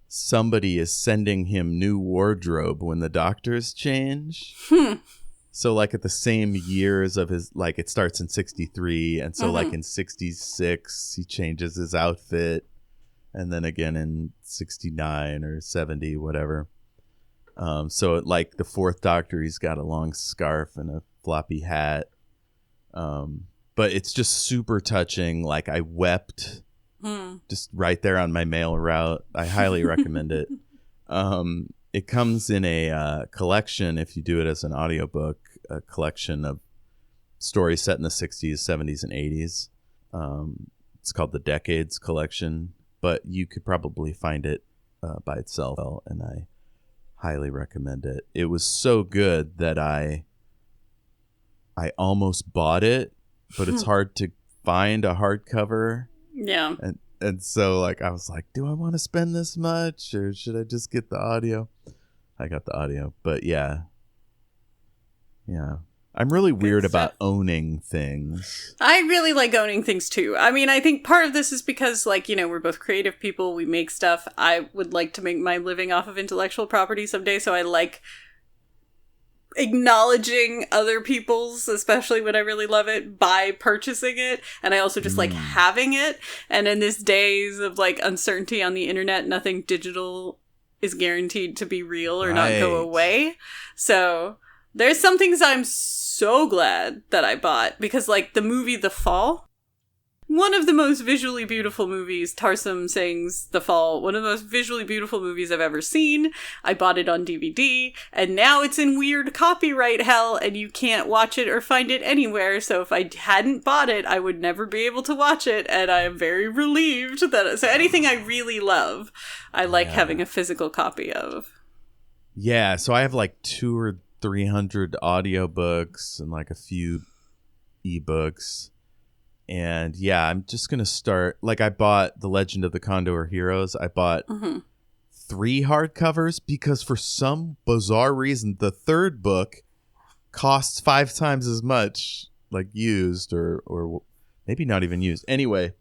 S1: somebody is sending him new wardrobe when the Doctors change. So, like, at the same years of his, like, it starts in 63, and so, like, in 66, he changes his outfit, and then again in 69 or 70, whatever. So, like, the fourth Doctor, he's got a long scarf and a floppy hat. But it's just super touching. Like, I wept just right there on my mail route. I highly recommend it. It comes in a collection, if you do it as an audiobook, a collection of stories set in the 60s, 70s, and 80s. It's called the Decades Collection, but you could probably find it by itself, and I highly recommend it. It was so good that I almost bought it, but it's hard to find a hardcover. Yeah. And so, like, I was like, do I want to spend this much, or should I just get the audio? I got the audio, but yeah. I'm really weird about owning things.
S2: I really like owning things too. I mean, I think part of this is because, like, you know, we're both creative people. We make stuff. I would like to make my living off of intellectual property someday, so I like acknowledging other people's, especially when I really love it, by purchasing it. And I also just like having it. And in these days of, like, uncertainty on the internet, nothing digital is guaranteed to be real or not go away. So there's some things I'm so glad that I bought, because, like, the movie The Fall, one of the most visually beautiful movies, Tarsem sings The Fall, one of the most visually beautiful movies I've ever seen. I bought it on DVD, and now it's in weird copyright hell, and you can't watch it or find it anywhere. So if I hadn't bought it, I would never be able to watch it, and I am very relieved that... So anything I really love, I like having a physical copy of.
S1: Yeah, so I have like 200 or 300 audiobooks and like a few ebooks. And yeah, I'm just going to start. Like, I bought The Legend of the Condor Heroes. I bought 3 hardcovers because for some bizarre reason, the third book costs 5 times as much, like used or Maybe not even used. Anyway,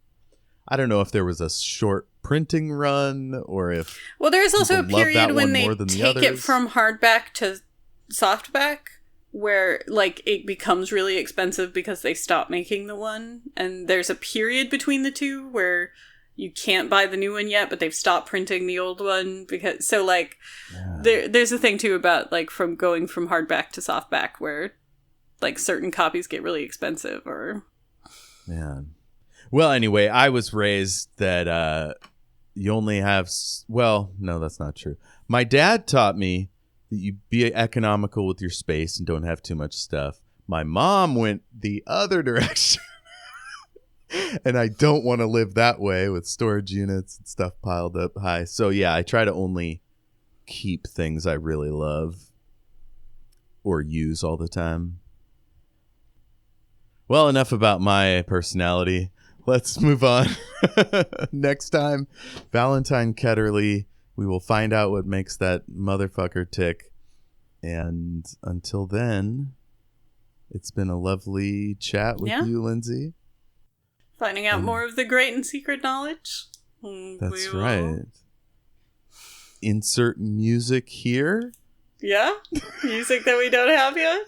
S1: I don't know if there was a short printing run or if...
S2: Well, there's also a period when they take it
S1: others.
S2: from hardback to softback, where like it becomes really expensive because they stop making the one, and there's a period between the two where you can't buy the new one yet, but they've stopped printing the old one because there's a thing too about like from going from hardback to softback where like certain copies get really expensive or...
S1: Man. Well, anyway, I was raised that you only have... Well, no, that's not true. My dad taught me that you be economical with your space and don't have too much stuff. My mom went the other direction. And I don't want to live that way with storage units and stuff piled up high. So, yeah, I try to only keep things I really love or use all the time. Well, enough about my personality. Let's move on. Next time, Valentine Ketterley. We will find out what makes that motherfucker tick. And until then, it's been a lovely chat with you, Lindsay.
S2: Finding out more of the great and secret knowledge.
S1: That's right. Insert music here.
S2: Yeah? Music that we don't have yet?